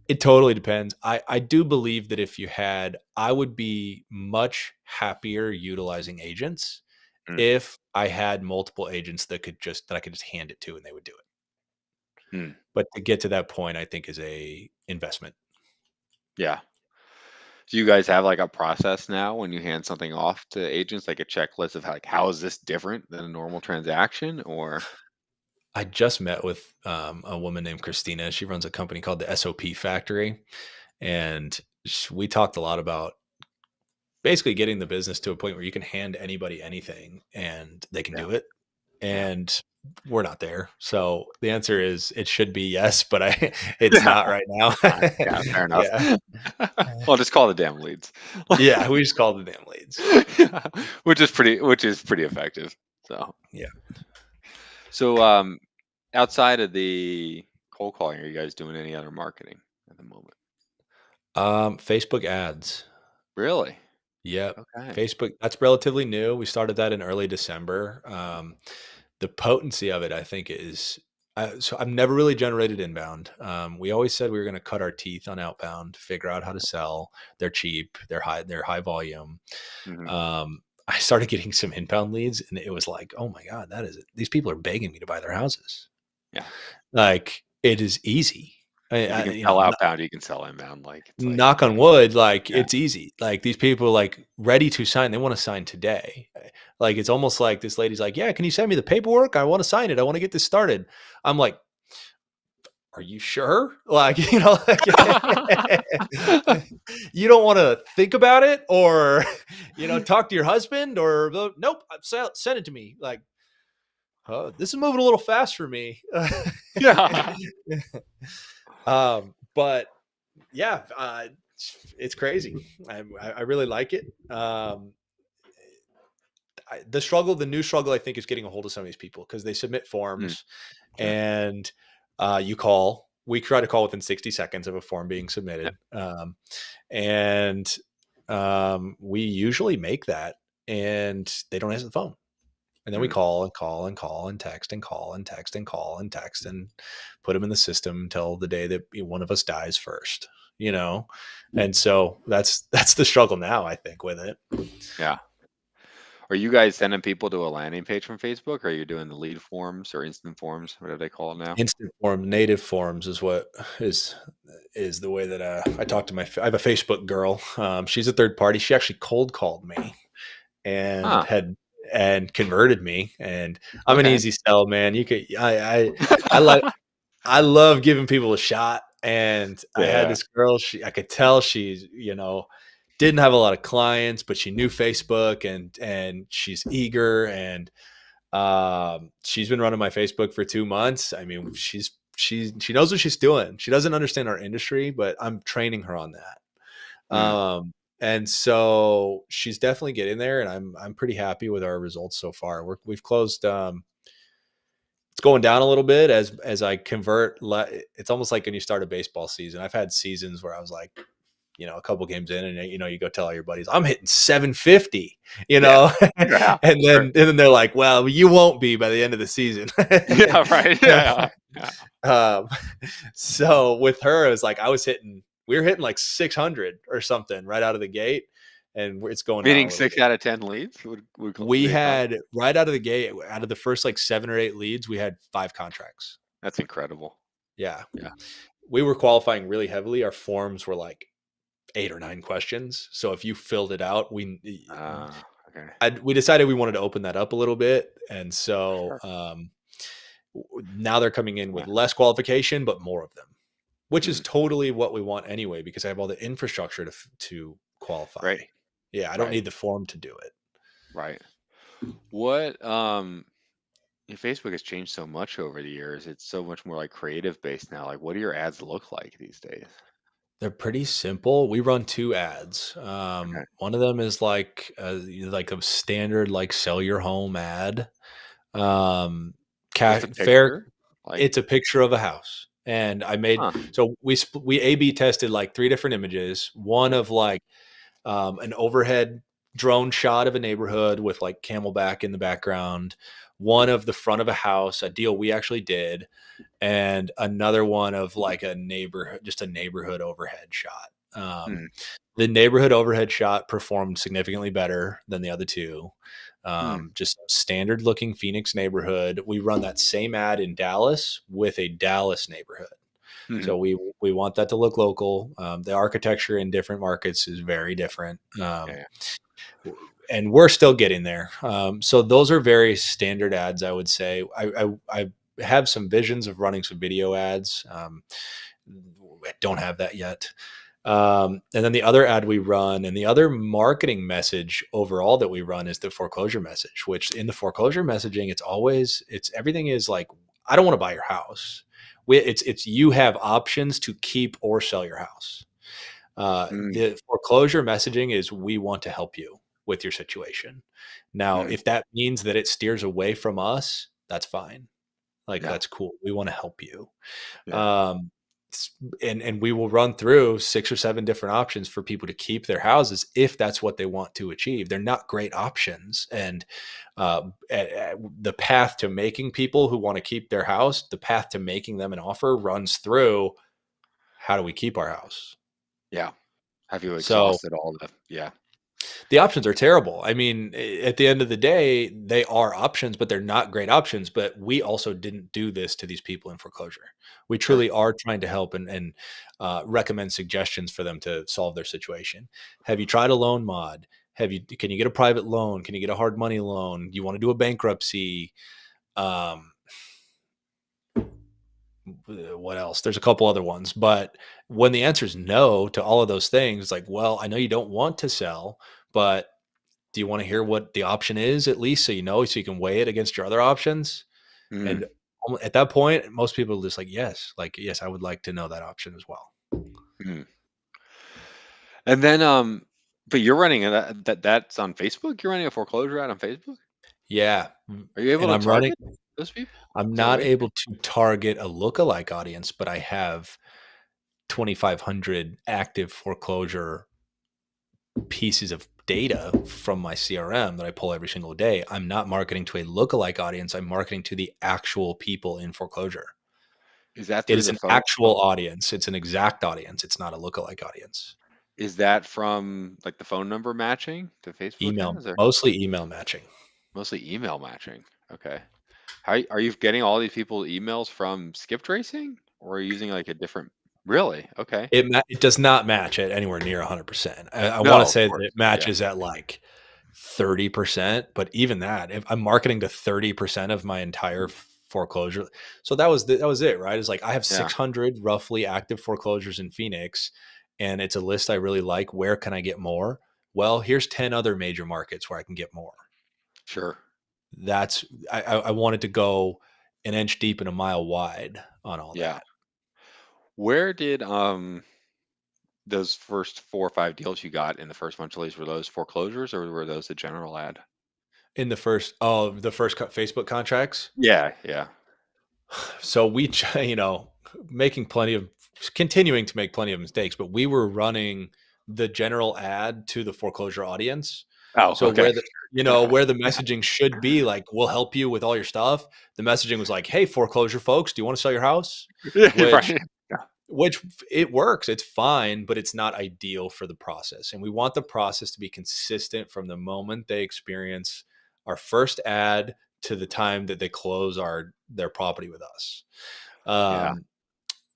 it totally depends. I do believe that if you had, I would be much happier utilizing agents Mm, if I had multiple agents that I could just hand it to and they would do it. mm, But to get to that point, I think is a investment. yeah. Do you guys have like a process now when you hand something off to agents, like a checklist of like how is this different than a normal transaction? Or I just met with a woman named Christina. She runs a company called the SOP Factory, and we talked a lot about basically getting the business to a point where you can hand anybody anything and they can yeah, do it. yeah, And we're not there. So the answer is it should be yes, but I it's yeah, not right now. yeah. Fair enough. Yeah. Well, just call the damn leads. Yeah, we just called the damn leads. Yeah, which is pretty effective. So, Yeah. so outside of the cold calling, are you guys doing any other marketing at the moment? Facebook ads. Really? Yep. Okay. Facebook, that's relatively new. We started that in early December. The potency of it, I think, is so I've never really generated inbound. We always said we were going to cut our teeth on outbound, figure out how to sell. They're cheap, they're high volume. Hmm. I started getting some inbound leads, and it was like, oh my god, that is it. These people are begging me to buy their houses. Yeah. Like it is easy. If you can You sell know, outbound, you can sell inbound. Like it's like, knock on wood, like yeah. it's easy. Like these people are like ready to sign. They want to sign today. Like it's almost like this lady's like, yeah, can you send me the paperwork? I want to sign it. I want to get this started. I'm like, are you sure? Like, like you don't want to think about it or, talk to your husband or nope, send it to me. Like, this is moving a little fast for me. Yeah. But yeah, it's crazy. I really like it. The new struggle, I think, is getting a hold of some of these people because they submit Mm, forms sure. and you call. We try to call within 60 seconds of a form being Yeah. submitted. And we usually make that and they don't answer the phone. And then we Mm, call and call and call and text and call and text and call and text and put them in the system until the day that one of us dies first, you know? And so that's the struggle now, I think, with it. yeah. Are you guys sending people to a landing page from Facebook? Or are you doing the lead forms or instant forms, whatever they call it now? Instant form, native forms is what is the way that I talk to I have a Facebook girl. She's a third party. She actually cold called me and Huh. converted me. And I'm an Okay. easy sell, man. I like I love giving people a shot. And I had Yeah. this girl, I could tell she's, didn't have a lot of clients, but she knew Facebook and she's eager and she's been running my Facebook for 2 months. I mean, she knows what she's doing. She doesn't understand our industry, but I'm training her on that. Mm, And so she's definitely getting there, and I'm pretty happy with our results so far. We've closed. It's going down a little bit as I convert. It's almost like when you start a baseball season. I've had seasons where I was like, a couple games in, and you go tell all your buddies, I'm hitting 750, yeah. and Yeah. Sure. then they're like, well, you won't be by the end of the season. Yeah. Right. Yeah. Yeah. um, so with her, it was like we were hitting like 600 or something right out of the gate, and it's going down a Meaning little 6 bit. out of 10 leads We they come? had right out of the gate, out of the first like 7 or 8 leads, we had 5 contracts. That's incredible. Yeah, Yeah. we were qualifying really heavily. Our forms were like 8 or 9 questions. So if you filled it out, Ah. Okay. we decided we wanted to open that up a little bit, and so Sure. now they're coming in with Yeah. less qualification, but more of them, which is Mm. totally what we want anyway, because I have all the infrastructure to qualify. Right. Yeah, I don't Right. need the form to do it. Right. What Facebook has changed so much over the years. It's so much more like creative based now. Like, what do your ads look like these days? They're pretty simple. We run 2 ads. Okay. One of them is like a standard, like, sell your home ad. Um, Just ca a fair picture? Like, It's a picture of a house, and I made huh. so we A/B tested, like, 3 different images. One Mm, of, like, an overhead drone shot of a neighborhood with, like, camelback in the background, one of the front of a house, a deal we actually did, and another one of, like, a neighborhood overhead shot. mm, The neighborhood overhead shot performed significantly better than the other 2. mm, Just standard looking Phoenix neighborhood. We run that same ad in Dallas with a Dallas neighborhood. So mhm. we want that to look local. The architecture in different markets is very different. Yeah, yeah. And we're still getting there. So those are very standard ads, I would say. I have some visions of running some video ads. I don't have that yet. And then the other ad we run, and the other marketing message overall that we run, is the foreclosure message. Which, in the foreclosure messaging, it's everything is like, I don't want to buy your house. It's you have options to keep or sell your house. Mm, The foreclosure messaging is, we want to help you with your situation. Now, mm, if that means that it steers away from us, that's fine. Like, yeah, that's cool. We want to help you. yeah, Um, and we will run through 6 or 7 different options for people to keep their houses if that's what they want to achieve. They're not great options, and the path to making people who want to keep their house, the path to making them an offer, runs through, how do we keep our house? yeah. Have you So exhausted all the yeah, the options are terrible. I mean, at the end of the day, they are options, but they're not great options. But we also didn't do this to these people in foreclosure. We sure. truly are trying to help and recommend suggestions for them to solve their situation. Have you tried a loan mod? Can you get a private loan? Can you get a hard money loan? You want to do a bankruptcy? Um, what else? There's a couple other ones, but when the answer is no to all of those things, it's like, well, I know you don't want to sell, but do you want to hear what the option is, at least, so you know, so you can weigh it against your other options? Mm, And at that point, most people are just like, yes, I would like to know that option as well. mm. And then, but you're running that's on Facebook? You're running a foreclosure ad on Facebook? Yeah. Are you able And to I'm running, target those people? I'm Is there a not way to? able to target a lookalike audience, but I have 2,500 active foreclosure pieces of data from my CRM that I pull every single day. I'm not marketing to a lookalike audience. I'm marketing to the actual people in foreclosure. Is that It through is the an phone? actual audience. It's an exact audience. It's not a lookalike audience. Is that from, like, the phone number matching the Facebook Email, has, or mostly email matching. mostly email matching? Okay. How are you getting all these people emails from skip tracing, or are you using, like, a different really? Okay. It does not match at anywhere near 100%. I want to No, of say that it course. Yeah. matches at like 30%, but even that, if I'm marketing to 30% of my entire foreclosure, so that was it, right? It's like, I have Yeah. 600 roughly active foreclosures in Phoenix, and it's a list I really like. Where can I get more? Well, here's 10 other major markets where I can get more. Sure. That's I wanted to go an inch deep and a mile wide on all Yeah. that. Where did, those first 4 or 5 deals you got in the first bunch of leads, were those foreclosures or were those a general ad? In the first Facebook contracts. Yeah, yeah. So making plenty of continuing to make plenty of mistakes, but we were running the general ad to the foreclosure audience. Oh, So okay. where the messaging should be like, we'll help you with all your stuff. The messaging was like, hey, foreclosure folks, do you want to sell your house? Yeah, Which right. Yeah. which it works, it's fine, but it's not ideal for the process. And we want the process to be consistent from the moment they experience our first ad to the time that they close their property with us. Yeah. Um,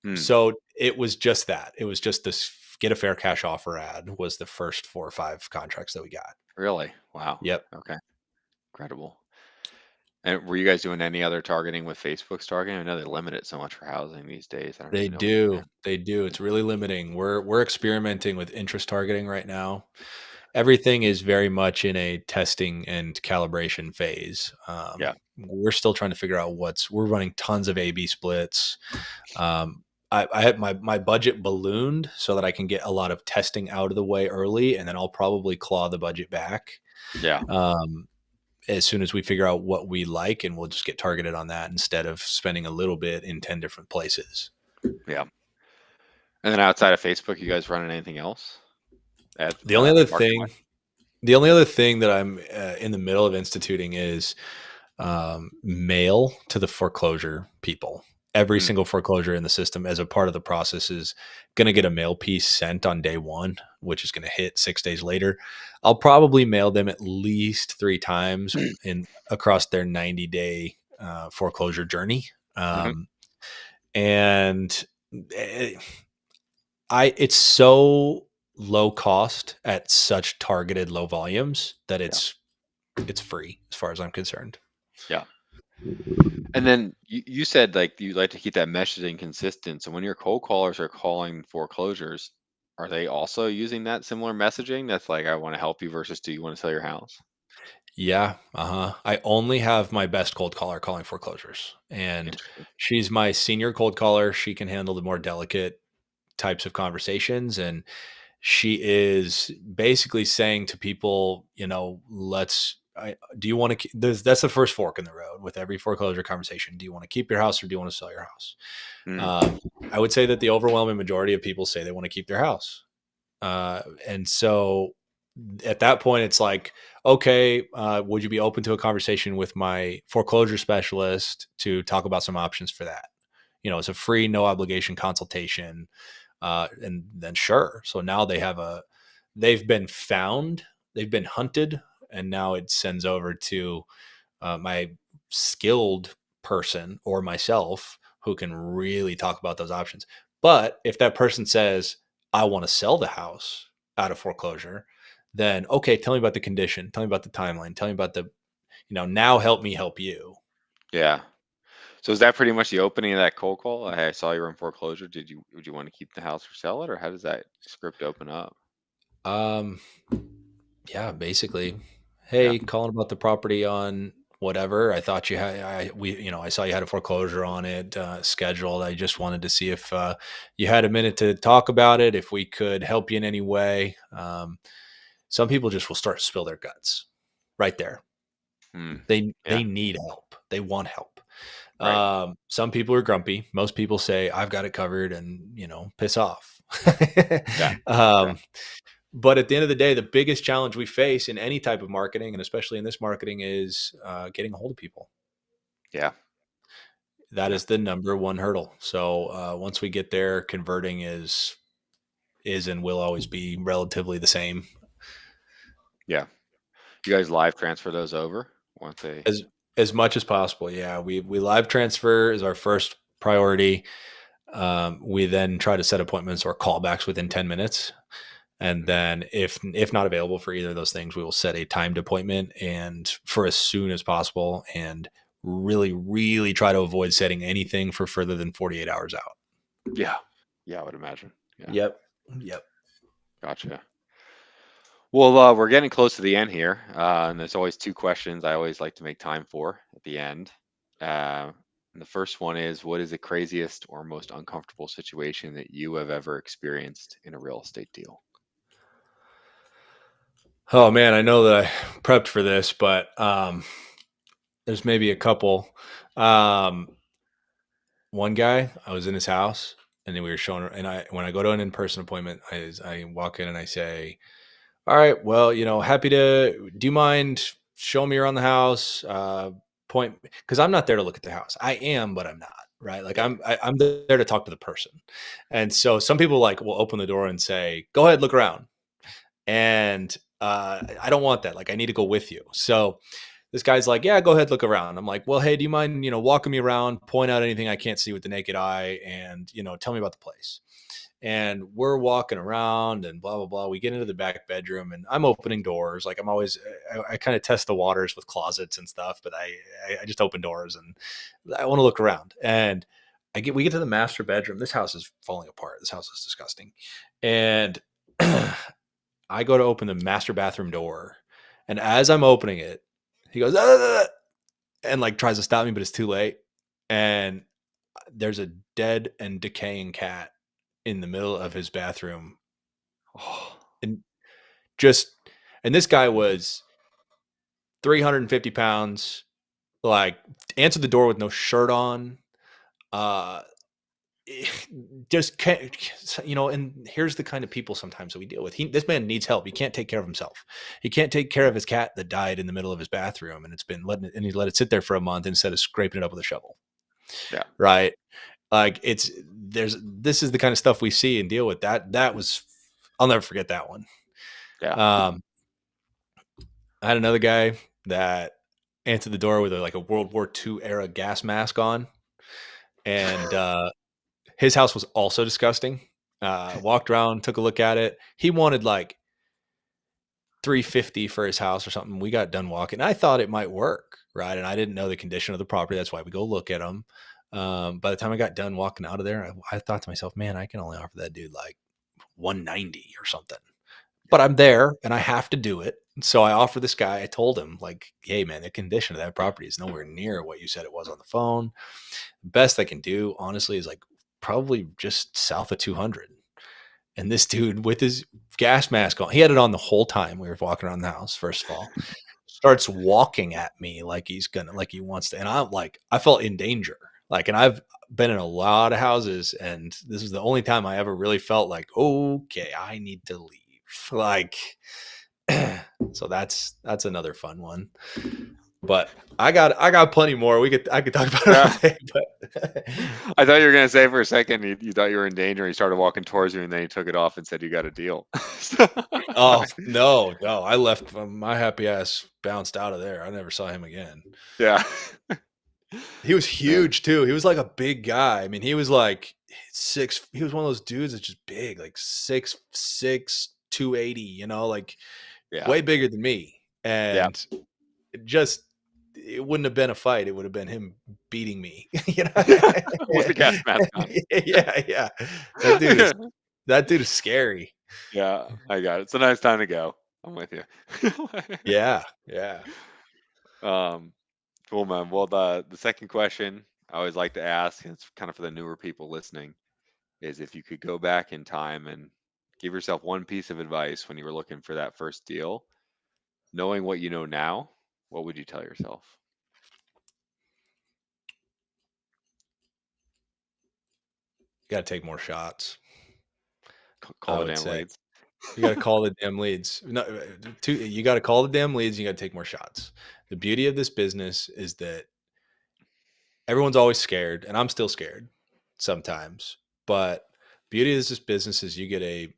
Hmm. so it was just that. It was just this get a fair cash offer ad was the first 4 or 5 contracts that we got. Really? Wow. Yep. Okay. Incredible. And were you guys doing any other targeting with Facebook's targeting? I know they limit it so much for housing these days. I don't They even know what you do. can. They do. It's really limiting. We're experimenting with interest targeting right now. Everything is very much in a testing and calibration phase. Yeah. We're still trying to figure out we're running tons of A/B splits. Um, I had my budget ballooned so that I can get a lot of testing out of the way early, and then I'll probably claw the budget back Yeah. um, as soon as we figure out what we like, and we'll just get targeted on that instead of spending a little bit in 10 different places. Yeah. And then outside of Facebook, you guys running anything else? Ad, The only other marketing thing wise? The only other thing that I'm in the middle of instituting is mail to the foreclosure people. Every Mm, single foreclosure in the system, as a part of the process, is going to get a mail piece sent on day one, which is going to hit 6 days later. I'll probably mail them at least 3 times in across their 90-day foreclosure journey. mhm. And eh, it's so low cost at such targeted low volumes that Yeah. it's free as far as I'm concerned. Yeah. And then you said like you like to keep that messaging consistent. So when your cold callers are calling foreclosures, are they also using that similar messaging? That's like, I want to help you versus do you want to sell your house? Yeah, uh-huh. I only have my best cold caller calling foreclosures, and Interesting. she's my senior cold caller. She can handle the more delicate types of conversations, and she is basically saying to people, do you want to, that's the first fork in the road with every foreclosure conversation. Do you want to keep your house or do you want to sell your house? Mm, Um, I would say that the overwhelming majority of people say they want to keep their house. And so at that point, it's like, okay, would you be open to a conversation with my foreclosure specialist to talk about some options for that? It's a free, no obligation consultation. And then sure. So now they've been found, they've been hunted, and now it sends over to my skilled person or myself who can really talk about those options. But if that person says, I want to sell the house out of foreclosure, then okay, tell me about the condition, tell me about the timeline, tell me about now help me help you. yeah. So is that pretty much the opening of that cold call? Hey, I saw you were in foreclosure. Would you want to keep the house or sell it, or how does that script open up? Um, yeah, basically, Yeah. hey, calling about the property on whatever. I thought I saw you had a foreclosure on it scheduled. I just wanted to see if you had a minute to talk about it, if we could help you in any way. Some people just will start to spill their guts right there. Mm, They yeah. need help. They want help. Right. Some people are grumpy. Most people say, I've got it covered and, piss off. Yeah. Yeah. um, but at the end of the day, the biggest challenge we face in any type of marketing, and especially in this marketing, is getting a hold of people. Yeah. That Yeah. is the number one hurdle. So once we get there, converting is and will always be relatively the same. Yeah. You guys live transfer those over once they. As much as possible. Yeah, we live transfer is our first priority. We then try to set appointments or callbacks within 10 minutes. And Mhm. then if not available for either of those things, we will set a timed appointment and for as soon as possible, and really, really try to avoid setting anything for further than 48 hours out. Yeah. Yeah, I would imagine. Yeah. Yep. Yep. Gotcha. Well, we're getting close to the end here, and there's always two questions I always like to make time for at the end. And the first one is, what is the craziest or most uncomfortable situation that you have ever experienced in a real estate deal? Oh man, I know that I prepped for this, but there's maybe a couple. Um, One guy, I was in his house, and then we were showing, and when I go to an in-person appointment, I walk in and I say, all right, well, happy to, do you mind showing me around the house? Point, because I'm not there to look at the house. I am, but I'm not, right? Like Yeah. I'm there to talk to the person. And so some people like will open the door and say, go ahead, look around. And I don't want that. Like I need to go with you. So this guy's like, yeah, go ahead, look around. I'm like, well, hey, do you mind, walking me around, point out anything I can't see with the naked eye, and tell me about the place. and we're walking around and blah blah blah. We get into the back bedroom, and I'm opening doors. Like I'm always, I kind of test the waters with closets and stuff, but I just open doors and I want to look around. And we get to the master bedroom. This house is falling apart. This house is disgusting, and I go to open the master bathroom door, and as I'm opening it, he goes "Ah," and like tries to stop me, but it's too late. And there's a dead and decaying cat in the middle of his bathroom, Oh, and just and this guy was 350 pounds, like answered the door with no shirt on. Uh, just can't, and here's the kind of people sometimes that we deal with. This man needs help. He can't take care of himself. He can't take care of his cat that died in the middle of his bathroom, and he let it sit there for a month instead of scraping it up with a shovel. yeah, Right? Like this is the kind of stuff we see and deal with. That was, I'll never forget that one. yeah. Um, I had another guy that answered the door with like a World War II era gas mask on, and his house was also disgusting. Walked around, took a look at it. He wanted like 350 for his house or something. We got done walking. I thought it might work, right? And I didn't know the condition of the property. That's why we go look at them. By the time I got done walking out of there, I thought to myself, man, I can only offer that dude like 190 or something. But Yeah. I'm there and I have to do it. So I offer this guy, I told him, like, hey, man, the condition of that property is nowhere near what you said it was on the phone. The best I can do, honestly, is like probably just south of 200. And this dude with his gas mask on, he had it on the whole time we were walking around the house, first of all, starts walking at me like he wants to. And I'm like, I felt in danger. Like, and I've been in a lot of houses, and this is the only time I ever really felt like, okay, I need to leave. Like, so that's another fun one. But I got plenty more. I could talk about it all Yeah. day, but I thought you were gonna say for a second you thought you were in danger. He started walking towards you, and then he took it off and said, "You got a deal." So- oh no, no. I left my happy ass bounced out of there. I never saw him again. yeah, He was yeah, huge too. He was like a big guy. I mean, he was like he was one of those dudes that's just big, like 6'6", 280, like yeah, way bigger than me. yeah. And just it wouldn't have been a fight. It would have been him beating me. you know? With the gas mask on. yeah, yeah. That dude is that dude is scary. Yeah, I got it. It's a nice time to go. I'm with you. Yeah, yeah. um, cool, man. Well, the second question I always like to ask, and it's kind of for the newer people listening, is if you could go back in time and give yourself one piece of advice when you were looking for that first deal, knowing what you know now, what would you tell yourself? You got to take more shots. Call I the would damn say leads. you got to call the damn leads. No, you got to call the damn leads. You got to take more shots. The beauty of this business is that everyone's always scared, and I'm still scared sometimes. But beauty of this business is you get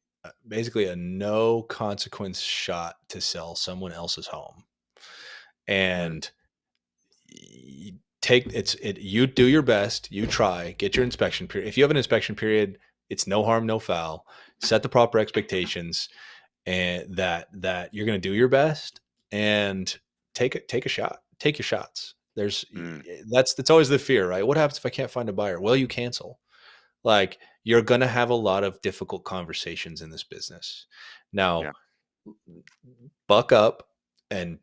basically a no consequence shot to sell someone else's home, Mm, and you you do your best, you try, get your inspection period. If you have an inspection period, it's no harm, no foul. Set the proper expectations, and that you're going to do your best, and take a shot. Take your shots. mm, That's always the fear, right? What happens if I can't find a buyer? Well, you cancel. Like, you're going to have a lot of difficult conversations in this business. Now, yeah. buck up and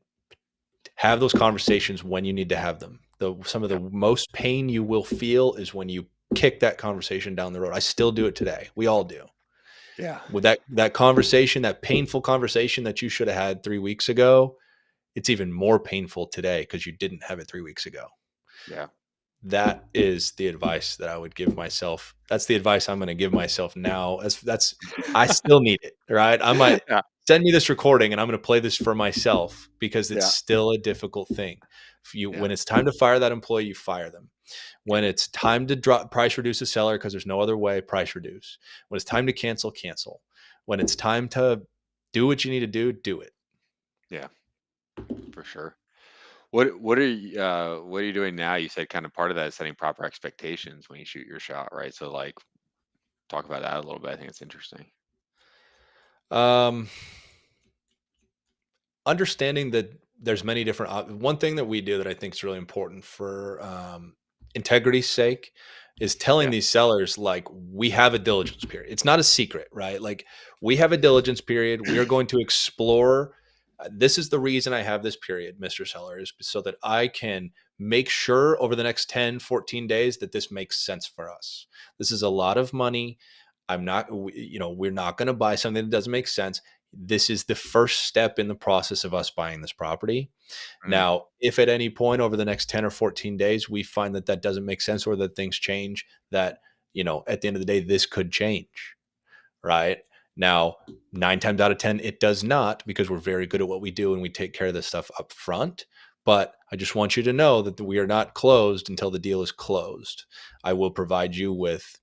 have those conversations when you need to have them. Some of the Yep. most pain you will feel is when you kick that conversation down the road. I still do it today. We all do. Yeah. With that conversation, that painful conversation that you should have had 3 weeks ago, it's even more painful today because you didn't have it 3 weeks ago. Yeah. That is the advice that I would give myself. That's the advice I'm going to give myself now. That's I still need it, right? I might Yeah. send me this recording and I'm going to play this for myself because it's Yeah. still a difficult thing. Yeah. When it's time to fire that employee, you fire them. When it's time to drop price reduce a seller because there's no other way, price reduce. When it's time to cancel, cancel. When it's time to do what you need to do it. Yeah. For sure. What are you doing now? You said kind of part of that is setting proper expectations when you shoot your shot, right? So like talk about that a little bit. I think it's interesting. Um, Understanding that there's many different one thing that we do that I think is really important for integrity's sake is telling Yeah. these sellers like we have a diligence period. It's not a secret, right? Like we have a diligence period. We are going to explore. This is the reason I have this period, Mr. Seller, is so that I can make sure over the next 10, 14 days that this makes sense for us. This is a lot of money. I'm not, we're not going to buy something that doesn't make sense. This is the first step in the process of us buying this property. Mm, Now, if at any point over the next 10 or 14 days we find that that doesn't make sense or that things change, that, at the end of the day, this could change, right? Now, 9 times out of 10, it does not because we're very good at what we do and we take care of this stuff up front. But I just want you to know that we are not closed until the deal is closed. I will provide you with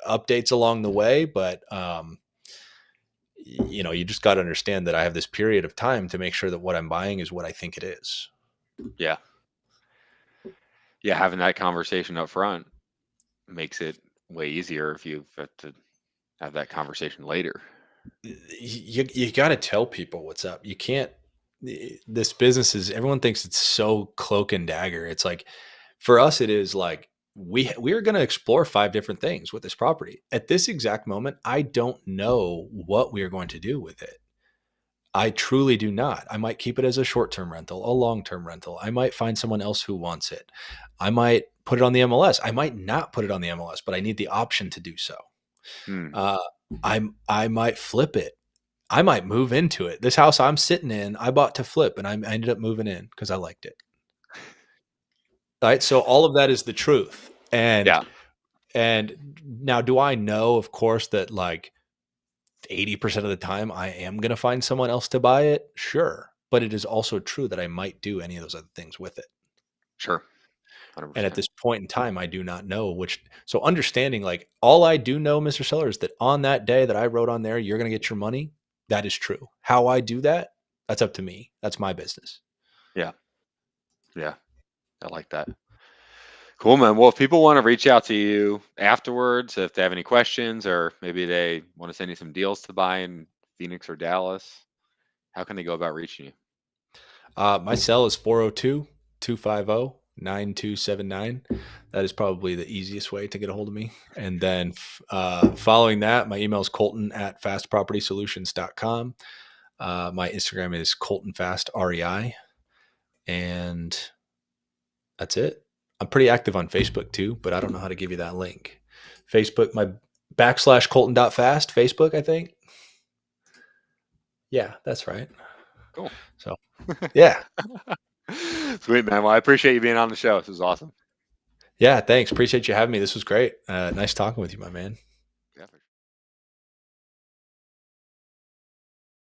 updates along the way, but you just got to understand that I have this period of time to make sure that what I'm buying is what I think it is. yeah. Yeah. Having that conversation up front makes it way easier if you have to have that conversation later. You got to tell people what's up. You can't. This business is. Everyone thinks it's so cloak and dagger. It's like for us, it is like we're going to explore 5 different things with this property. At this exact moment, I don't know what we are going to do with it. I truly do not. I might keep it as a short-term rental, a long-term rental. I might find someone else who wants it. I might put it on the MLS. I might not put it on the MLS, but I need the option to do so. Mm. Uh, I might flip it. I might move into it. This house I'm sitting in, I bought to flip, and I ended up moving in because I liked it. Right. So all of that is the truth. And Yeah. now, do I know, of course, that like 80% of the time I am going to find someone else to buy it? Sure. But it is also true that I might do any of those other things with it. Sure. And at 100%. this point in time, I do not know which. So understanding like all I do know, Mr. Seller, is that on that day that I wrote on there, you're going to get your money. That is true. How I do that, that's up to me. That's my business. Yeah. Yeah. I like that. Cool, man. Well, if people want to reach out to you afterwards, if they have any questions or maybe they want to send you some deals to buy in Phoenix or Dallas, how can they go about reaching you? My cell is 402-250-9279. That is probably the easiest way to get a hold of me. And then following that, my email is Colton at fastpropertysolutions.com. My Instagram is ColtonFastREI. And that's it. I'm pretty active on Facebook too, but I don't know how to give you that link. Facebook, my /Colton.fast, Facebook, I think. Yeah, that's right. Cool. So, yeah. Sweet, man. Well, I appreciate you being on the show. This was awesome. Yeah, thanks. Appreciate you having me. This was great. Nice talking with you, my man.